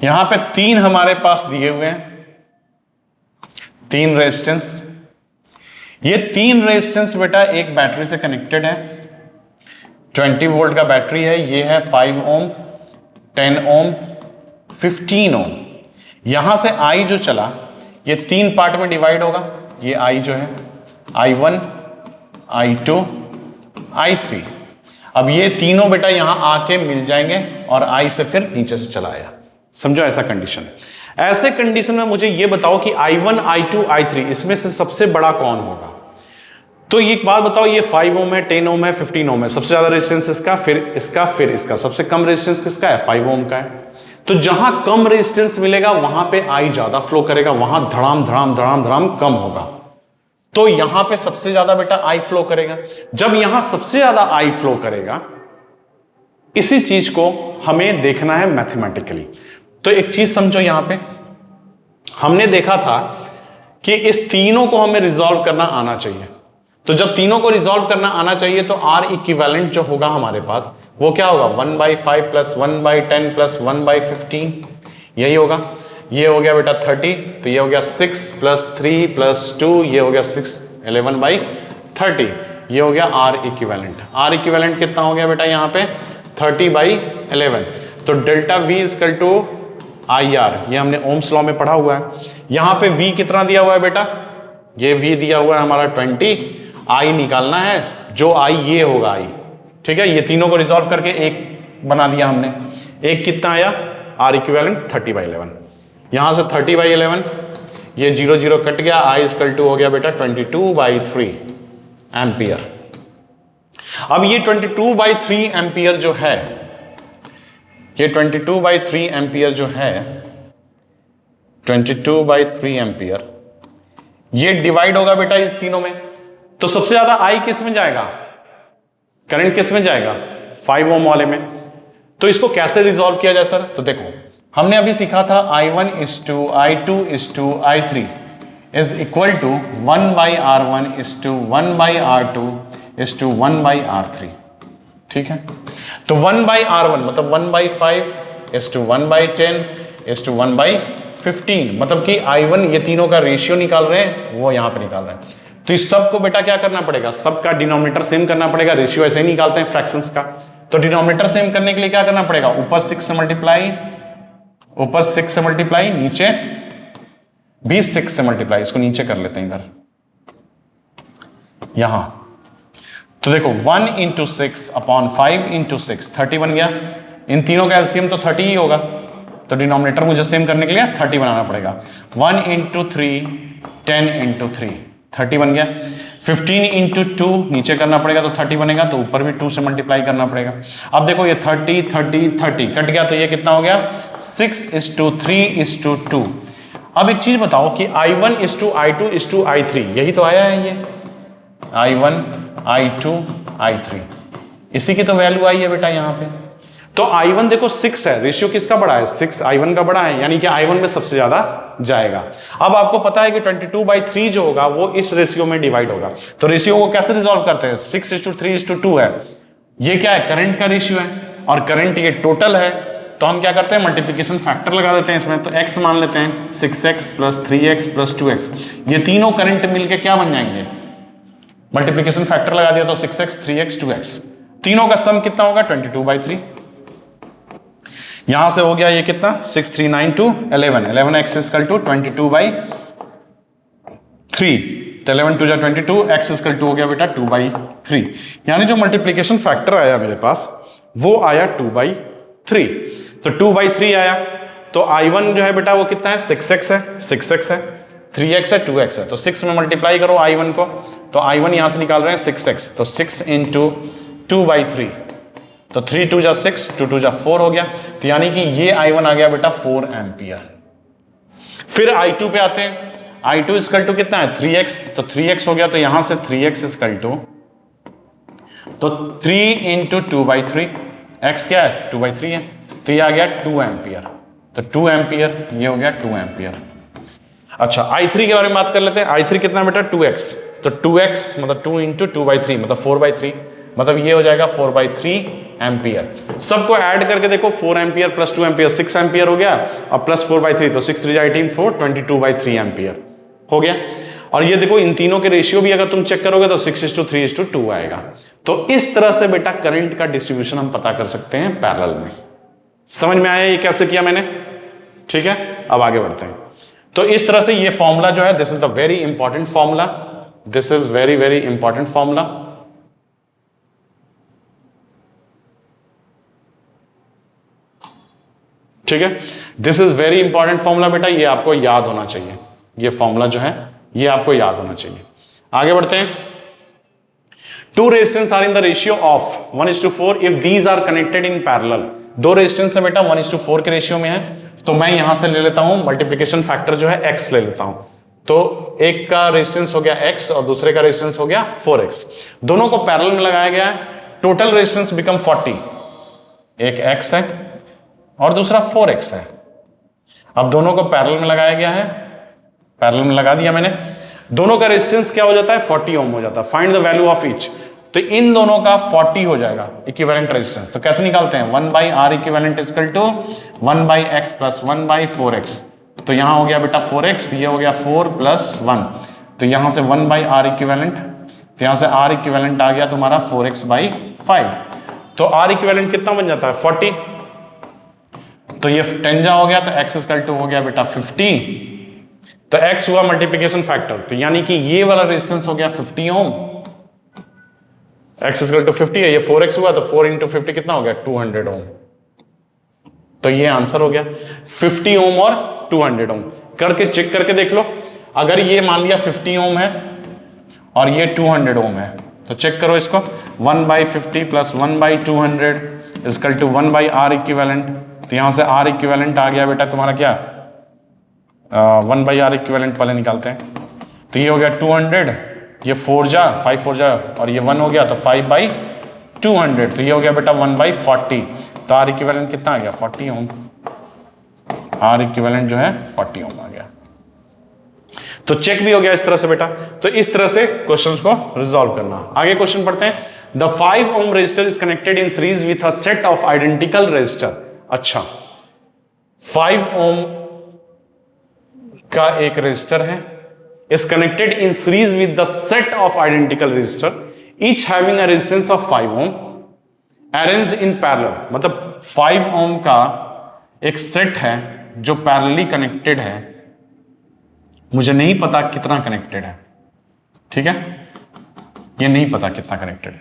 यहां पे 3 हमारे पास दिए हुए हैं, 3 रेजिस्टेंस। ये 3 रेजिस्टेंस बेटा एक बैटरी से कनेक्टेड है, 20 वोल्ट का बैटरी है, ये है 5 ओम, 10 ओम, 15 ओम। यहां से I जो चला ये 3 पार्ट में डिवाइड होगा, ये I जो है I1 I2 I3। अब ये तीनों बेटा यहां आके मिल जाएंगे और I से फिर नीचे से चला आया, समझो ऐसा कंडीशन है। ऐसे कंडीशन में मुझे ये बताओ कि I1 I2 I3 इसमें से सबसे बड़ा कौन होगा। तो ये एक बात बताओ, ये 5 ओम है, 10 ओम है, 15 ओम है, सबसे ज्यादा रेजिस्टेंस इसका, फिर इसका, फिर इसका, सबसे कम रेजिस्टेंस किसका है, 5 ओम का है। तो जहां कम रेजिस्टेंस मिलेगा वहां पे I ज्यादा फ्लो करेगा, वहां धड़ाम धड़ाम धड़ाम धड़ाम कम होगा, तो यहां पे सबसे ज्यादा बेटा I फ्लो करेगा। जब यहां सबसे ज्यादा I फ्लो करेगा, इसी चीज को हमें देखना है मैथमेटिकली। तो एक चीज समझो, यहां पे हमने देखा था कि इस तीनों को हमें रिजॉल्व करना आना चाहिए। तो जब तीनों को रिजॉल्व करना आना चाहिए तो R इक्विवेलेंट जो होगा हमारे पास वो क्या होगा, 1/5 प्लस 1/10 प्लस 1/15, यही होगा। ये हो गया बेटा 30, तो ये हो गया 6 प्लस 3 प्लस 2, ये हो गया 6, 11/30, ये हो गया R इक्विवेलेंट। R इक्विवेलेंट कितना हो गया बेटा यहाँ पे 30/11। तो delta V equal to IR, ये हमने ओम्स लॉ में पढ़ा हुआ है। यहाँ पे V कितना दिया हुआ है बेटा, ये V दिया हुआ है हमारा 20, I निकालना है, जो I ये होगा I, ठीक है। ये तीनों को रिजॉल्व करके एक बना दिया हमने, एक कितना आया R इक्विवेलेंट 30/11, यहां से 30/11, ये 0 0 कट गया, I इक्वल टू हो गया बेटा 22/3 एम्पियर। अब ये 22/3 एम्पियर जो है, ये 22/3 एम्पियर जो है, 22/3 एम्पियर ये डिवाइड होगा बेटा इस तीनों में। तो सबसे ज्यादा I किस में जाएगा, करंट किस में जाएगा, 5 ओम वाले में। तो इसको कैसे रिजॉल्व किया जाए सर, तो देखो हमने अभी सीखा था I1 is to I2 is to I3 is equal to 1/R1 is to 1/R2 is to 1/R3, ठीक है। तो 1/R1 मतलब 1/5 इज टू 1/10 इज टू 1/15, मतलब कि I1 ये तीनों का रेशियो निकाल रहे हैं, वो यहां पे निकाल रहे हैं। तो इस सब को बेटा क्या करना पड़ेगा, सबका डिनोमिनेटर सेम करना पड़ेगा, रेशियो ऐसे ही निकालते हैं फ्रैक्शंस का। तो डिनोमिनेटर सेम करने के लिए क्या करना पड़ेगा, ऊपर 6 से मल्टीप्लाई, ऊपर 6 से मल्टीप्लाई, नीचे भी 6 से मल्टीप्लाई, इसको नीचे कर लेते हैं इधर यहां। तो देखो 1 × 6 अपॉन 5 × 6 30 बन गया। इन तीनों का एलसीएम तो 30 ही होगा, तो डिनोमिनेटर मुझे सेम करने के लिए 30 बनाना पड़ेगा। 1 × 3 10 × 3 30 बन गया। 15 × 2 नीचे करना पड़ेगा तो 30 बनेगा, तो ऊपर भी 2 से मल्टीप्लाई करना पड़ेगा। अब देखो ये 30 30 30 कट गया, तो ये कितना हो गया 6:3:2। अब एक चीज बताओ कि I1:I2:I3 यही तो आया है, ये I1 I2 I3 इसी की तो वैल्यू आई है बेटा यहाँ पे। तो I1 देखो 6 है, रेशियो किसका बड़ा है, 6 I1 का बड़ा है, यानी कि I1 में सबसे ज्यादा जाएगा। अब आपको पता है कि 22/3 जो होगा वो इस रेशियो में डिवाइड होगा। तो रेशियो को कैसे रिजॉल्व करते हैं, 6:3:2 है, ये क्या है करंट का रेशियो है, और करंट ये टोटल है, तो हम क्या करते हैं, मल्टीप्लिकेशन फैक्टर लगा देते हैं इसमें। तो x मान लेते हैं 6x plus 3x plus 2x, ये तीनों करंट मिलके क्या बन जाएंगे, मल्टीप्लिकेशन फैक्टर लगा दिया तो 6x 3x 2x, तीनों का सम कितना होगा 22/3। यहां से हो गया ये कितना 6 3 9 2 11, 11x इक्वल टू 22/3, तो 11 2 जा 22, x इक्वल टू हो गया बेटा 2/3। यानी जो मल्टीप्लिकेशन फैक्टर आया मेरे पास वो आया 2/3। तो 2/3 आया, तो I1 जो है बेटा वो कितना है 6x है, 6x है, 3x है, 2x है, तो 6 में मल्टीप्लाई करो I1 को, तो I1 यहां से निकाल रहे हैं 6x, तो 6 इंटू 2/3, तो 3 2 जा 6, 2 2 जा 4 हो गया, तो यानी कि ये I1 आ गया बेटा 4 एम्पियर। फिर I2 पे आते हैं, I2 इक्वल टू कितना है 3x, तो 3x हो गया, तो यहां से 3x इक्वल टू, तो 3 इंटू 2/3, x क्या है 2/3 है, तो ये आ गया 2 एम्पियर, तो 2 एम्पियर, ये हो गया 2 एम्पियर। अच्छा I3 के बारे में बात कर लेते हैं। I3 कितना बेटा 2x, तो 2x मतलब 2 इंटू 2/3 मतलब 4/3, मतलब ये हो जाएगा 4/3 एम्पियर। सबको ऐड करके देखो, 4 एम्पियर प्लस 2 एम्पियर 6 एम्पियर हो गया, और प्लस 4/3, तो 6 3 जा 18 4 22/3 एम्पियर हो गया। और ये देखो इन तीनों के रेशियो भी अगर तुम चेक करोगे तो 6:3:2 आएगा। तो इस तरह से बेटा करंट का डिस्ट्रीब्यूशन हम पता कर सकते हैं पैरेलल में। समझ में आया ये कैसे किया मैंने? ठीक है, अब आगे बढ़ते हैं। तो इस तरह से ये फॉर्मूला जो है, this is the very important formula, this is very very important formula. ठीक है, this is very important formula बेटा, ये आपको याद होना चाहिए, ये फॉर्मूला जो है ये आपको याद होना चाहिए। आगे बढ़ते हैं। Two resistance are in the ratio of 1:4 if these are connected in parallel. दो रेजिस्टेंस है बेटा 1:4 के रेशियो में है, तो मैं यहां से ले लेता हूं मल्टीप्लिकेशन फैक्टर जो है x ले लेता हूं। तो एक का रेजिस्टेंस हो गया x और दूसरे का रेजिस्टेंस हो गया 4x, दोनों को पैरेलल में लगाया गया है, टोटल रेजिस्टेंस बिकम 40। एक x है और दूसरा 4x है। अब दोनों को पैरेलल में लगाया गया है, पैरेलल में लगा दिया मैंने, दोनों का रेजिस्टेंस क्या हो जाता है 40 ओम हो जाता है। Find the value of each, तो इन दोनों का 40 हो जाएगा इक्विवेलेंट रेजिस्टेंस। तो कैसे निकालते हैं, 1/R equivalent equal to 1/x plus 1/4x। तो यहां हो गया बेटा 4x, ये हो गया 4 + 1, तो यहां से 1/R इक्विवेलेंट, तो यहां से R इक्विवेलेंट आ गया तुम्हारा 4x/5। तो R इक्विवेलेंट कितना बन जाता है 40, तो ये 10 जा हो गया, तो x इक्वल टू हो गया बेटा 50। तो x हुआ मल्टीप्लिकेशन फैक्टर, तो यानी कि ये वाला रेजिस्टेंस हो गया 50 ओम, x इक्वल टू 50 है, ये 4x हुआ, तो 4 इंटू 50 कितना हो गया 200 ओम। तो ये आंसर हो गया 50 ओम और 200 ओम। करके चेक करके देख लो, अगर ये मान लिया 50 ओम है और ये 200 ओम है, तो चेक करो इसको, 1/50 plus 1/200 equal to 1/R equivalent. तो यहां से R इक्विवेलेंट आ गया बेटा तुम्हारा क्या 1/R इक्विवेलेंट पहले निकालते हैं, तो ये हो गया 200, ये 4 जा 5 4 जा और ये 1 हो गया, तो 5/200, तो ये हो गया बेटा 1/40। तो R इक्विवेलेंट कितना आ गया 40 ओम, R इक्विवेलेंट जो है 40 ओम आ गया। तो चेक भी हो गया इस तरह से बेटा। तो इस तरह से क्वेश्चंस को रिजॉल्व करना। आगे क्वेश्चन पढ़ते हैं। The 5 ohm resistor is connected in series with a set of identical resistor. अच्छा, 5 ओम का एक रेजिस्टर है, is connected in series with the set of identical resistor each having a resistance of 5 ohm arranged in parallel। मतलब 5 ohm का एक सेट है जो पैरेलली कनेक्टेड है, मुझे नहीं पता कितना कनेक्टेड है, ठीक है, ये नहीं पता कितना कनेक्टेड है।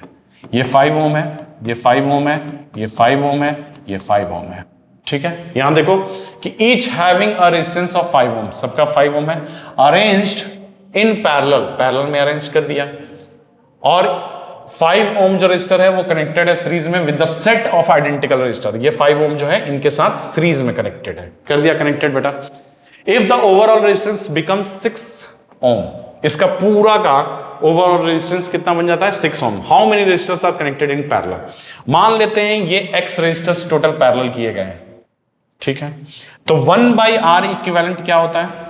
ये 5 ओम है, ये 5 ओम है, ये 5 ओम है, ये 5 ओम है, ठीक है। यहां देखो कि each having a resistance of 5 ओम, सबका 5 ओम है, अरेंज्ड इन पैरेलल, पैरेलल में अरेंज कर दिया, और 5 ओम जो रेजिस्टर है वो कनेक्टेड है सीरीज में with the set of identical resistor. ये 5 ओम जो है इनके साथ सीरीज में कनेक्टेड है, कर दिया कनेक्टेड बेटा। If the overall resistance become 6 ओम, इसका पूरा का ओवरऑल रेजिस्टेंस कितना बन जाता है 6 ohm. How many resistors are connected in parallel? मान लेते हैं ये x रेजिस्टर्स टोटल पैरेलल किए गए हैं, ठीक है। तो 1/R इक्विवेलेंट क्या होता है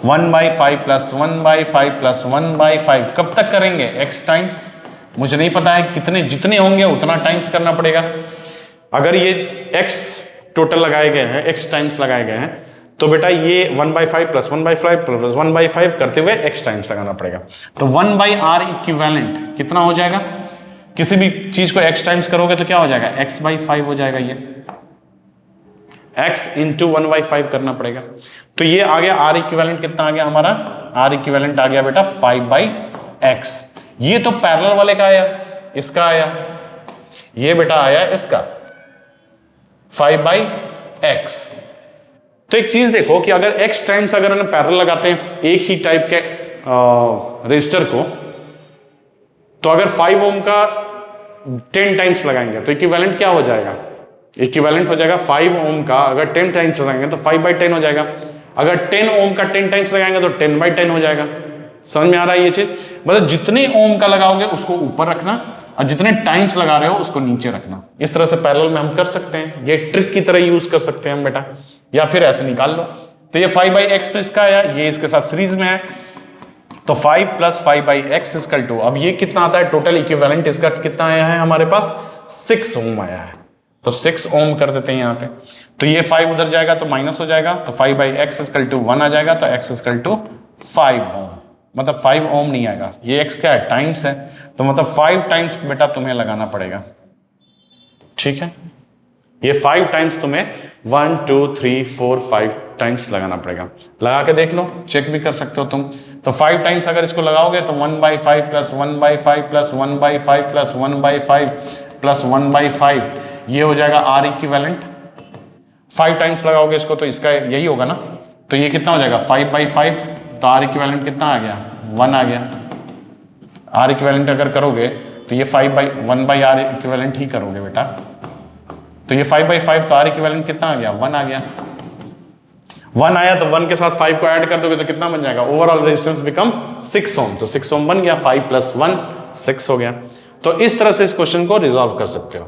1/5 प्लस 1/5 प्लस 1/5। कब तक करेंगे x टाइम्स, मुझे नहीं पता है कितने, जितने होंगे उतना टाइम्स करना पड़ेगा। अगर ये x टोटल लगाए गए हैं, x टाइम्स लगाए गए हैं, तो बेटा ये 1/5 प्लस 1/5 प्लस 1/5 करते हुए x टाइम्स लगाना पड़ेगा। तो 1/r इक्विवेलेंट कितना हो जाएगा? किसी भी चीज को x टाइम्स करोगे तो क्या हो जाएगा? x/5 हो जाएगा। ये x इंटू 1/5 करना पड़ेगा। तो ये आ गया r इक्विवेलेंट कितना आ गया हमारा? r इक्विवेलेंट आ गया बेटा 5/x। ये तो पैरेलल वाले का आया, इसका आया, ये बेटा आया इसका 5/x। तो एक चीज देखो कि अगर x टाइम्स अगर हम पैरेलल लगाते हैं एक ही टाइप के रेजिस्टर को, तो अगर 5 ओम का 10 टाइम्स लगाएंगे तो इक्विवेलेंट क्या हो जाएगा? इक्विवेलेंट हो जाएगा 5 ओम का अगर 10 टाइम्स लगाएंगे तो 5/10 हो जाएगा। अगर 10 ओम का 10 टाइम्स लगाएंगे तो 10/10 हो जाएगा। समझ में आ रहा है ये चीज? मतलब जितने ओम का लगाओगे उसको ऊपर रखना और जितने टाइम्स लगा रहे हो उसको नीचे रखना। इस तरह से पैरेलल में हम कर सकते हैं, ये ट्रिक की तरह यूज कर सकते हैं हम बेटा, या फिर ऐसे निकाल लो। तो ये 5/x तो इसका आया, ये इसके साथ सीरीज में है, तो 5 प्लस 5/x इक्वल टू, अब ये कितना आता है टोटल इक्विवेलेंट इसका कितना आया है हमारे पास? 6 ओम आया है। तो 6 ओम कर देते हैं यहाँ पे, तो ये 5 उधर जाएगा तो माइनस हो जाएगा, तो 5/x इक्वल टू 1 आ जाएगा, तो x इक्वल टू 5 ओम। मतलब 5 ओम नहीं आएगा, ये x क्या है? टाइम्स है, तो मतलब 5 टाइम्स बेटा तुम्हें लगाना पड़ेगा। ठीक है, ये 5 टाइम्स तुम्हें 1 2 3 4 5 टाइम्स लगाना पड़ेगा। लगा के देख लो, चेक भी कर सकते हो तुम। तो 5 टाइम्स अगर इसको लगाओगे तो 1/5 प्लस 1/5 प्लस 1/5 प्लस 1/5 प्लस 1/5, ये हो जाएगा R इक्विवेलेंट। 5 टाइम्स लगाओगे इसको तो इसका यही होगा ना, तो ये कितना हो जाएगा? 5/5, तो R इक्विवेलेंट कितना आ गया? 1 आ गया। R इक्विवेलेंट अगर करोगे तो ये 1/R इक्विवेलेंट ही करोगे बेटा, तो ये 5/5, तो R इक्विवेलेंट कितना आ गया? 1 आ गया। 1 आया तो 1 के साथ 5 को ऐड कर दोगे तो कितना बन जाएगा? ओवरऑल रेजिस्टेंस बिकम 6 ओम, तो 6 ओम बन गया, 5 प्लस 1 6 हो गया। तो इस तरह से इस क्वेश्चन को रिजॉल्व कर सकते हो।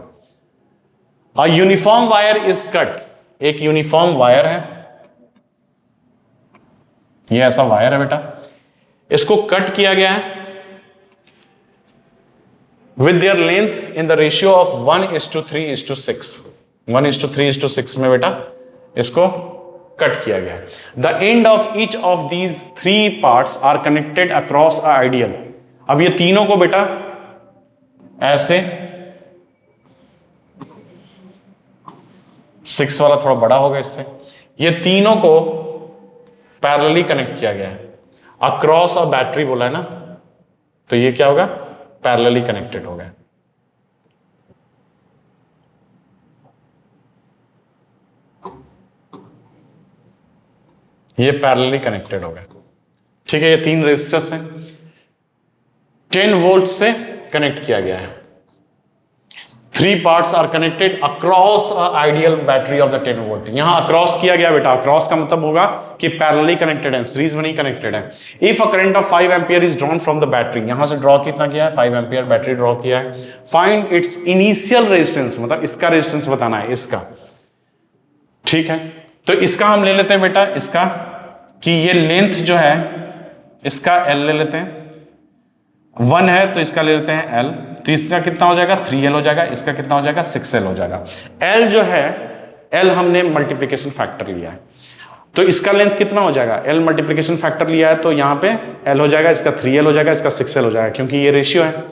A uniform wire is cut, एक यूनिफॉर्म वायर है, ये ऐसा वायर है बेटा, इसको कट किया गया है with their length in the ratio of 1:3:6, 1:3:6 में बेटा इसको कट किया गया है। The end of each of these 3 parts are connected across a ideal. अब ये तीनों को बेटा ऐसे, 6 वाला थोड़ा बड़ा होगा इससे, ये तीनों को पैरेलली कनेक्ट किया गया है। अक्रॉस और बैटरी बोला है ना, तो ये क्या होगा? पैरेलली कनेक्टेड हो गया। ये पैरेलली कनेक्टेड हो गया। ठीक है, ये 3 रेजिस्टर्स हैं, 10 वोल्ट से कनेक्ट किया गया है। 3 parts are connected across ideal battery of the 10 volt. यहां अक्रॉस किया गया बेटा, अक्रॉस का मतलब होगा कि पैरेलली कनेक्टेड है, सीरीज में नहीं कनेक्टेड है। If a current of 5 ampere is drawn from the battery, यहां से ड्रॉ कितना किया है? 5 एम्पियर बैटरी ड्रॉ किया है। फाइंड इट्स इनिशियल रेजिस्टेंस, मतलब इसका रेजिस्टेंस बताना है, इसका। ठीक है, तो इसका हम ले लेते हैं बेटा, इसका कि ये लेंथ जो है इसका L ले लेते हैं, 1 है तो इसका ले लेते हैं L, तो इसका कितना हो जाएगा? 3L हो जाएगा। इसका कितना हो जाएगा? 6L हो जाएगा। L जो है, L हमने मल्टीप्लिकेशन फैक्टर लिया है, तो इसका लेंथ कितना हो जाएगा? L मल्टीप्लिकेशन फैक्टर लिया है तो यहाँ पे L हो जाएगा, इसका 3L हो जाएगा, इसका 6L हो जाएगा, क्योंकि ये रेशियो है।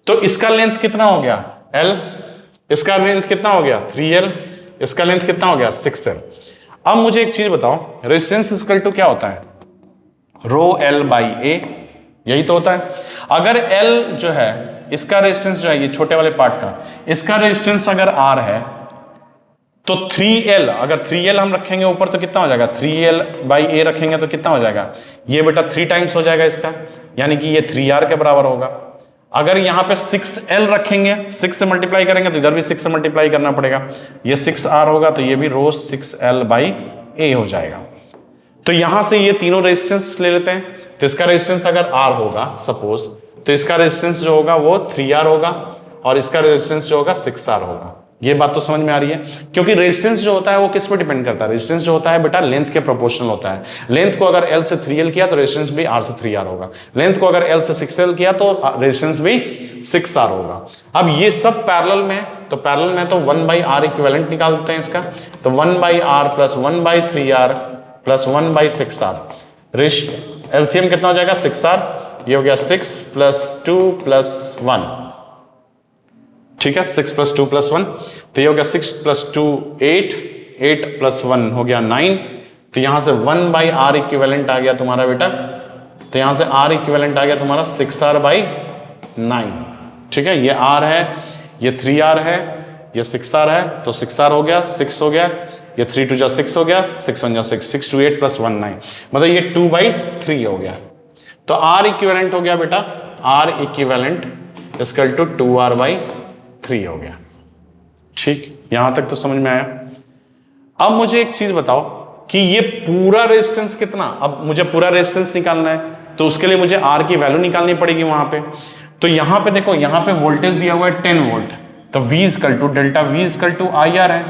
तो इसका लेंथ कितना हो गया? L, इसका लेंथ कितना हो गया? 3L, इसका लेंथ कितना हो गया? 6L। अब मुझे एक चीज बताओ, रेजिस्टेंस इक्वल टू क्या होता है? रो L बाई A, यही तो होता है। अगर L जो है, इसका रेजिस्टेंस जो है ये छोटे वाले पार्ट का, इसका रेजिस्टेंस अगर R है तो 3L, अगर 3L हम रखेंगे ऊपर तो कितना हो जाएगा? 3L बाई A रखेंगे तो कितना हो जाएगा? ये बेटा 3 टाइम्स हो जाएगा इसका, यानी कि ये 3R के बराबर होगा। अगर यहाँ पे 6L रखेंगे, 6 से मल्टीप्लाई करेंगे तो इधर भी 6 से मल्टीप्लाई करना पड़ेगा, ये 6R होगा तो ये भी रो 6L बाई A हो जाएगा। तो यहां से ये तीनों रेजिस्टेंस ले लेते हैं, तो इसका रेजिस्टेंस अगर R होगा सपोज, तो इसका रेजिस्टेंस जो होगा वो 3R होगा और इसका रेजिस्टेंस जो होगा 6R होगा। ये बात तो समझ में आ रही है, क्योंकि रेजिस्टेंस जो होता है वो किस पे डिपेंड करता है, रेजिस्टेंस जो होता है बेटा लेंथ के प्रोपोर्शनल होता है। लेंथ को अगर L से 3L किया तो रेजिस्टेंस भी R से 3R होगा, लेंथ को अगर L से 6L किया तो रेजिस्टेंस भी 6R होगा। अब ये सब पैरेलल में, तो पैरेलल में तो 1/R इक्विवेलेंट निकाल देते हैं इसका, तो 1/R plus 1/3R plus 1/6R, LCM कितना हो जाएगा 6R, ये हो गया 6 प्लस 2 प्लस 1, ठीक है 6 प्लस 2 प्लस 1, तो ये हो गया 6 प्लस 2 8, 8 प्लस 1 हो गया 9, तो यहां से 1/R इक्विवेलेंट आ गया तुम्हारा बेटा, तो यहां से R इक्विवेलेंट आ गया तुम्हारा 6R/9, ठीक है, ये R है, ये 3R है, ये 6R है, तो 6R हो गया, 6 हो गया, ये 3 2 जा 6 हो गया, 6 1 जा 6, 6 2 8 प्लस 1 9, मतलब ये 2/3 हो गया। तो R इक्विवेलेंट हो गया बेटा, R equivalent equal to 2R/3 हो गया। ठीक, यहां तक तो समझ में आया। अब मुझे एक चीज बताओ कि ये पूरा रेजिस्टेंस कितना, अब मुझे पूरा रेजिस्टेंस निकालना है तो उसके लिए मुझे R की वैल्यू निकालनी पड़ेगी वहां पे। तो यहां पे देखो, यहां पे वोल्टेज दिया हुआ है 10 वोल्ट, तो V equal to delta V equal to IR है।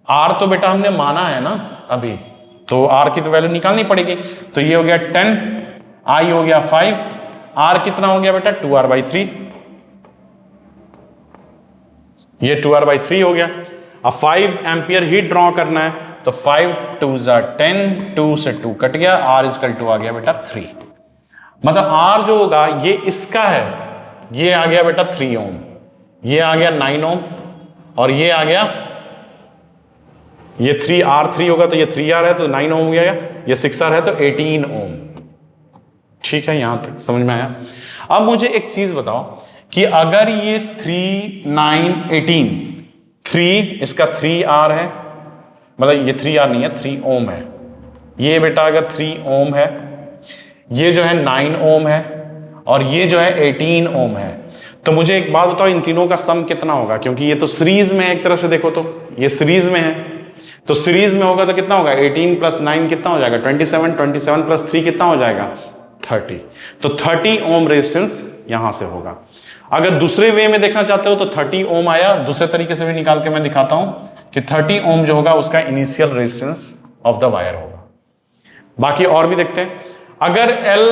R तो बेटा हमने माना है ना अभी, तो R की तो वैल्यू निकालनी पड़ेगी, तो ये हो गया 10, I हो गया 5, R कितना हो गया बेटा 2R/3, ये 2R/3 हो गया। अब 5 एम्पियर ही ड्रॉ करना है, तो 5 2 10, 2 से 2 कट गया, R इक्वल टू आ गया बेटा 3, मतलब R जो होगा ये इसका है, ये आ गया बेटा 3 ओम, ये आ गया 9 ओम, और ये आ गया, ये 3R3 होगा तो ये 3R है तो 9 ओम हो गया, ये 6R है तो 18 ओम। ठीक है, यहां तक समझ में आया। अब मुझे एक चीज बताओ कि अगर ये 3 9 18, 3 इसका 3R है, मतलब ये 3R नहीं है 3 ओम है, ये बेटा अगर 3 ओम है, ये जो है 9 ओम है, और ये जो है 18 ओम है, तो मुझे एक बात बताओ इन तीनों का सम कितना होगा, क्योंकि ये तो सीरीज में है, एक तरह से देखो तो ये सीरीज में है, तो सीरीज में होगा तो कितना होगा 18 प्लस 9 कितना हो जाएगा 27, 27 प्लस 3 कितना हो जाएगा 30, तो 30 ओम रेजिस्टेंस यहां से होगा। अगर दूसरे वे में देखना चाहते हो तो 30 ओम आया, दूसरे तरीके से भी निकाल के मैं दिखाता हूं कि 30 ओम जो होगा उसका initial resistance of the wire होगा। बाकी और भी देखते हैं, अगर L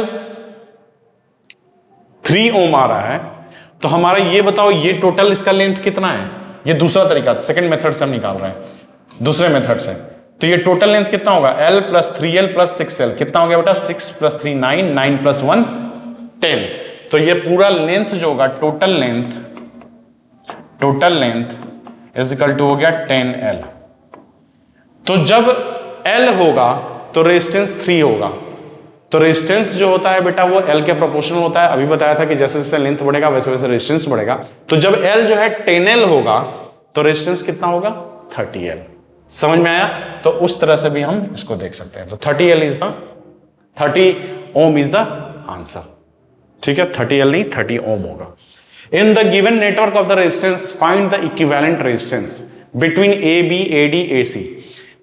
3 ओम आ रहा है तो हमारा ये बताओ ये टोटल इसका लेंथ कितना है, ये दूसरा तरीका सेकंड मेथड से हम निकाल रहे हैं, दूसरे मेथड से, तो ये टोटल लेंथ कितना होगा L plus 3L plus 6L कितना हो गया बेटा 6 प्लस 3 9, 9 प्लस 1 10, तो ये पूरा लेंथ जो होगा total length is equal to हो गया 10L। तो जब L होगा तो रेजिस्टेंस 3 होगा, तो रेजिस्टेंस जो होता है बेटा वो L के प्रोपोर्शनल होता है, अभी बताया था कि जैसे जैसे लेंथ बढ़ेगा वैसे वैसे रेजिस्टेंस बढ़ेगा, तो जब L जो है 10L होगा तो रेजिस्टेंस कितना होगा 30L। समझ में आया? तो उस तरह से भी हम इसको देख सकते हैं, तो 30L is the 30 ohm is the answer. ठीक है, 30L नहीं 30 ओम होगा। In the given network of the resistance find the equivalent resistance between AB AD AC।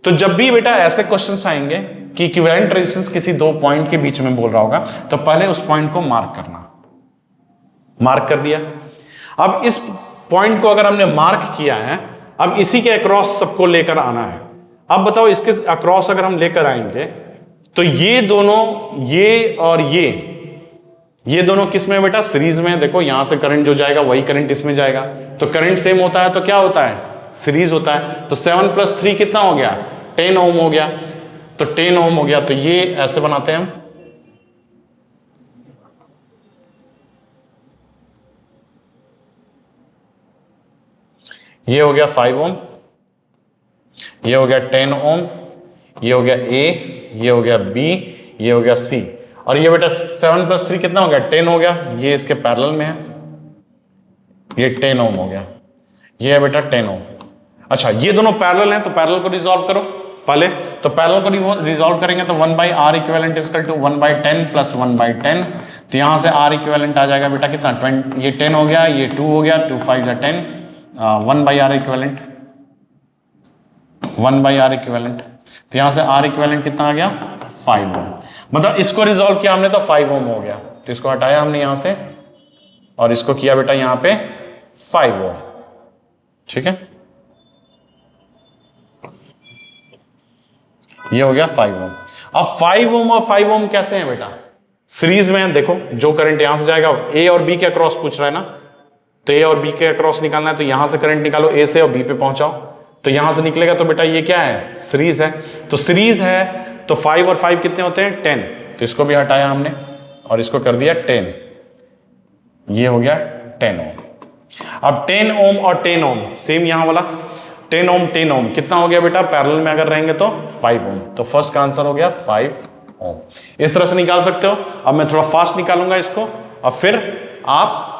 तो जब भी बेटा ऐसे क्वेश्चंस आएंगे कि इक्विवेलेंट रेजिस्टेंस किसी दो पॉइंट के बीच में बोल रहा होगा, तो पहले उस पॉइंट को मार्क करना, मार्क कर दिया। अब इस पॉइंट को अगर हमने मार्क किया है, अब इसी के अक्रॉस सबको लेकर आना है। अब बताओ इसके अक्रॉस अगर हम लेकर आएंगे तो ये दोनों, ये और ये दोनों किस में बेटा सीरीज में। देखो यहां से करंट जो जाएगा वही करंट इसमें जाएगा, तो करंट सेम होता है तो क्या होता है सीरीज होता है। तो 7 प्लस 3 कितना हो गया 10 ओम हो गया, तो 10 ओम हो गया, तो ये ऐसे बनाते हैं हम, ये हो गया 5 ओम, ये हो गया 10 ओम, ये हो गया A, ये हो गया B, ये हो गया C, और ये बेटा 7 प्लस 3 कितना हो गया 10 हो गया, ये इसके पैरेलल में है, ये 10 ओम हो गया, ये है बेटा 10 ओम। अच्छा ये दोनों पैरेलल हैं तो पैरेलल को रिजॉल्व करो पहले, तो पैरेलल को रिजॉल्व करेंगे तो 1/R equivalent equal to 1/10 plus 1/10, तो यहां से R इक्विवेलेंट आ जाएगा बेटा कितना 20, ये 10 हो गया, ये 2 हो गया, 2 5 10, 1/R इक्विवेलेंट 1/R इक्विवेलेंट, तो यहां से R इक्विवेलेंट कितना आ गया 5 ओम। मतलब इसको रिजॉल्व किया हमने तो 5 ओम हो गया, तो इसको हटाया हमने यहां से और इसको किया बेटा यहां पे 5 ओम। ठीक है, ये हो गया 5 ओम। अब 5 ओम और 5 ओम कैसे हैं बेटा, सीरीज में है। देखो जो करंट यहां से जाएगा, ए और बी के अक्रॉस पूछ रहा है ना, तो ए और बी के अक्रॉस निकालना है, तो यहां से करंट निकालो, ए से और बी पे पहुंचाओ, तो यहां से निकलेगा। तो बेटा ये क्या है, सीरीज है। तो सीरीज है तो 5 और 5 कितने होते हैं, 10। तो इसको भी हटाया हमने और इसको कर दिया 10, ये हो गया 10 ओम। अब 10 ओम और 10 ओम सेम यहां वाला, 10 ओम 10 ओम कितना हो गया बेटा, पैरेलल में अगर रहेंगे तो 5 ओम। तो फर्स्ट का आंसर हो गया 5 ओम। इस तरह से निकाल सकते हो। अब मैं थोड़ा फास्ट निकालूंगा इसको, और फिर आप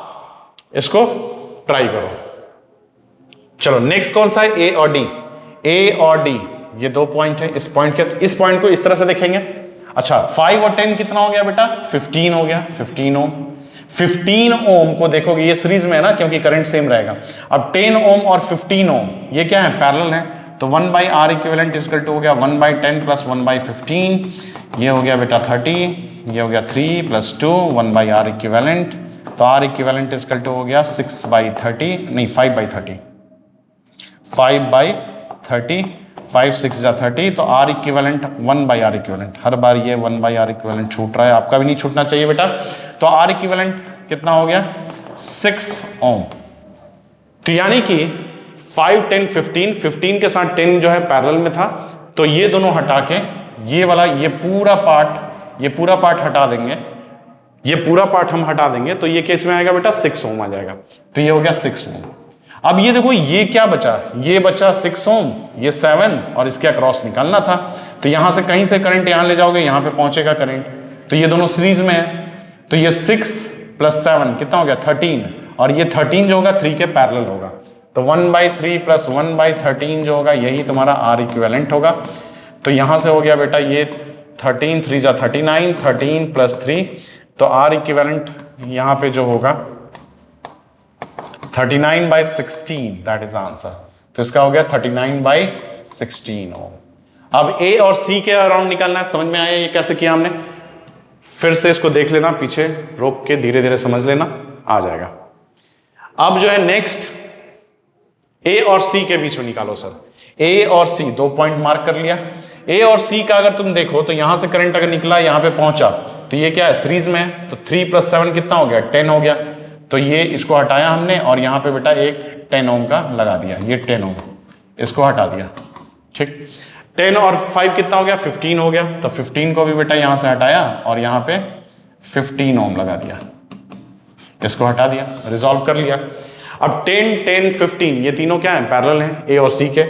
इसको ट्राई करो। चलो नेक्स्ट कौन सा है, ए और डी। ए और डी ये दो पॉइंट है, इस पॉइंट को इस तरह से देखेंगे। अच्छा 5 और 10 कितना हो गया बेटा, 15 हो गया, 15 ओम। 15 ओम को देखोगे ये सीरीज में है ना, क्योंकि करंट सेम रहेगा। अब 10 ओम और 15 ओम ये क्या है, पैरेलल है। तो 1 by R equivalent equal to हो गया 1 बाई 10 प्लस 1 बाई 15, ये हो गया बेटा 30, ये हो गया 3 प्लस 2 1 बाई आर इक्विवेलेंट। तो आर इक्विवेलेंट इक्वल टू हो गया 6 बाई 30, नहीं 5 बाई 30, 5 बाई 30, 5 6 जा 30। तो R equivalent 1 by R equivalent, हर बार ये 1 बाई आर इक्विवेलेंट छूट रहा है, आपका भी नहीं छूटना चाहिए बेटा। तो आर इक्विवेलेंट कितना हो गया, 6 ओम। तो यानी कि 5 10 15, 15 के साथ 10 जो है पैरेलल में था, तो ये दोनों हटा के ये वाला ये पूरा पार्ट हटा देंगे, ये पूरा पार्ट हम हटा देंगे, तो ये केस में आएगा बेटा 6 ओम आ जाएगा। तो ये हो गया 6 ओम। अब ये देखो ये क्या बचा, ये बचा 6 ओम, ये 7 और इसके अक्रॉस निकालना था। तो यहां से कहीं से करंट यहां ले जाओगे, यहां पे पहुंचेगा करंट। तो ये दोनों सीरीज में है, तो ये 6 प्लस 7 कितना हो गया 13, और ये 13 जो होगा 3 के पैरेलल होगा। तो 1/3 प्लस 1/13 जो होगा यही तुम्हारा आर इक्विवेलेंट होगा। तो यहां से हो गया बेटा ये 13 3 जा 39, 13 प्लस 3, तो आर इक्विवेलेंट यहां पे जो होगा 39/16, दैट इज आंसर। तो इसका हो गया 39/16 ओम। अब ए और सी के अराउंड निकालना है, समझ में आया ये कैसे किया हमने, फिर से इसको देख लेना, पीछे रोक के धीरे धीरे समझ लेना, आ जाएगा। अब जो है नेक्स्ट ए और सी के बीच में निकालो सर। ए और सी दो पॉइंट मार्क कर लिया। ए और सी का अगर तुम देखो तो यहां से करंट अगर निकला यहां पे पहुंचा, तो ये क्या है सीरीज में है। तो 3 प्लस 7 कितना हो गया 10 हो गया। तो ये इसको हटाया हमने और यहां पे बेटा एक 10 ओम का लगा दिया, ये 10 ओम इसको हटा दिया, ठीक। 10 और 5 कितना हो गया 15 हो गया। तो 15 को भी बेटा यहां से हटाया और यहां पे 15 ओम लगा दिया, इसको हटा दिया, रिजॉल्व कर लिया। अब 10 10 15 ये तीनों क्या है पैरेलल हैं ए और सी के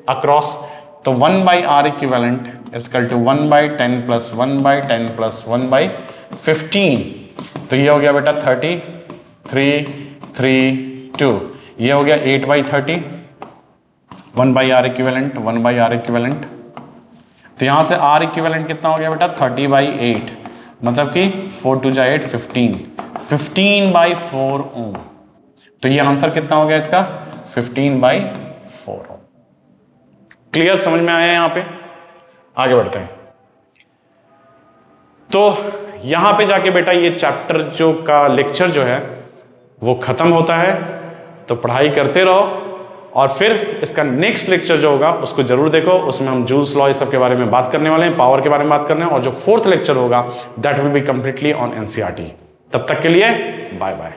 अक्रॉस। तो 1 by R equivalent equal to 1/10 plus 1/10 plus 1/15। तो ये हो गया बेटा 30 3 3 2, ये हो गया 8/30, 1 by R equivalent 1 by R equivalent. तो यहां से आर इक्विवेलेंट कितना हो गया बेटा 30/8, मतलब कि 4 2 जा 8 15, 15/4 ओम। तो ये आंसर कितना हो गया इसका 15/4 ओम। क्लियर, समझ में आया यहां पे? आगे बढ़ते हैं। तो यहां पे जाके बेटा ये चैप्टर जो का लेक्चर जो है वो खत्म होता है। तो पढ़ाई करते रहो और फिर इसका नेक्स्ट लेक्चर जो होगा उसको जरूर देखो, उसमें हम जूल्स लॉ सब के बारे में बात करने वाले हैं, पावर के बारे में बात करने हैं, और जो 4th लेक्चर होगा that will be completely on NCERT. तब तक के लिए बाय बाय।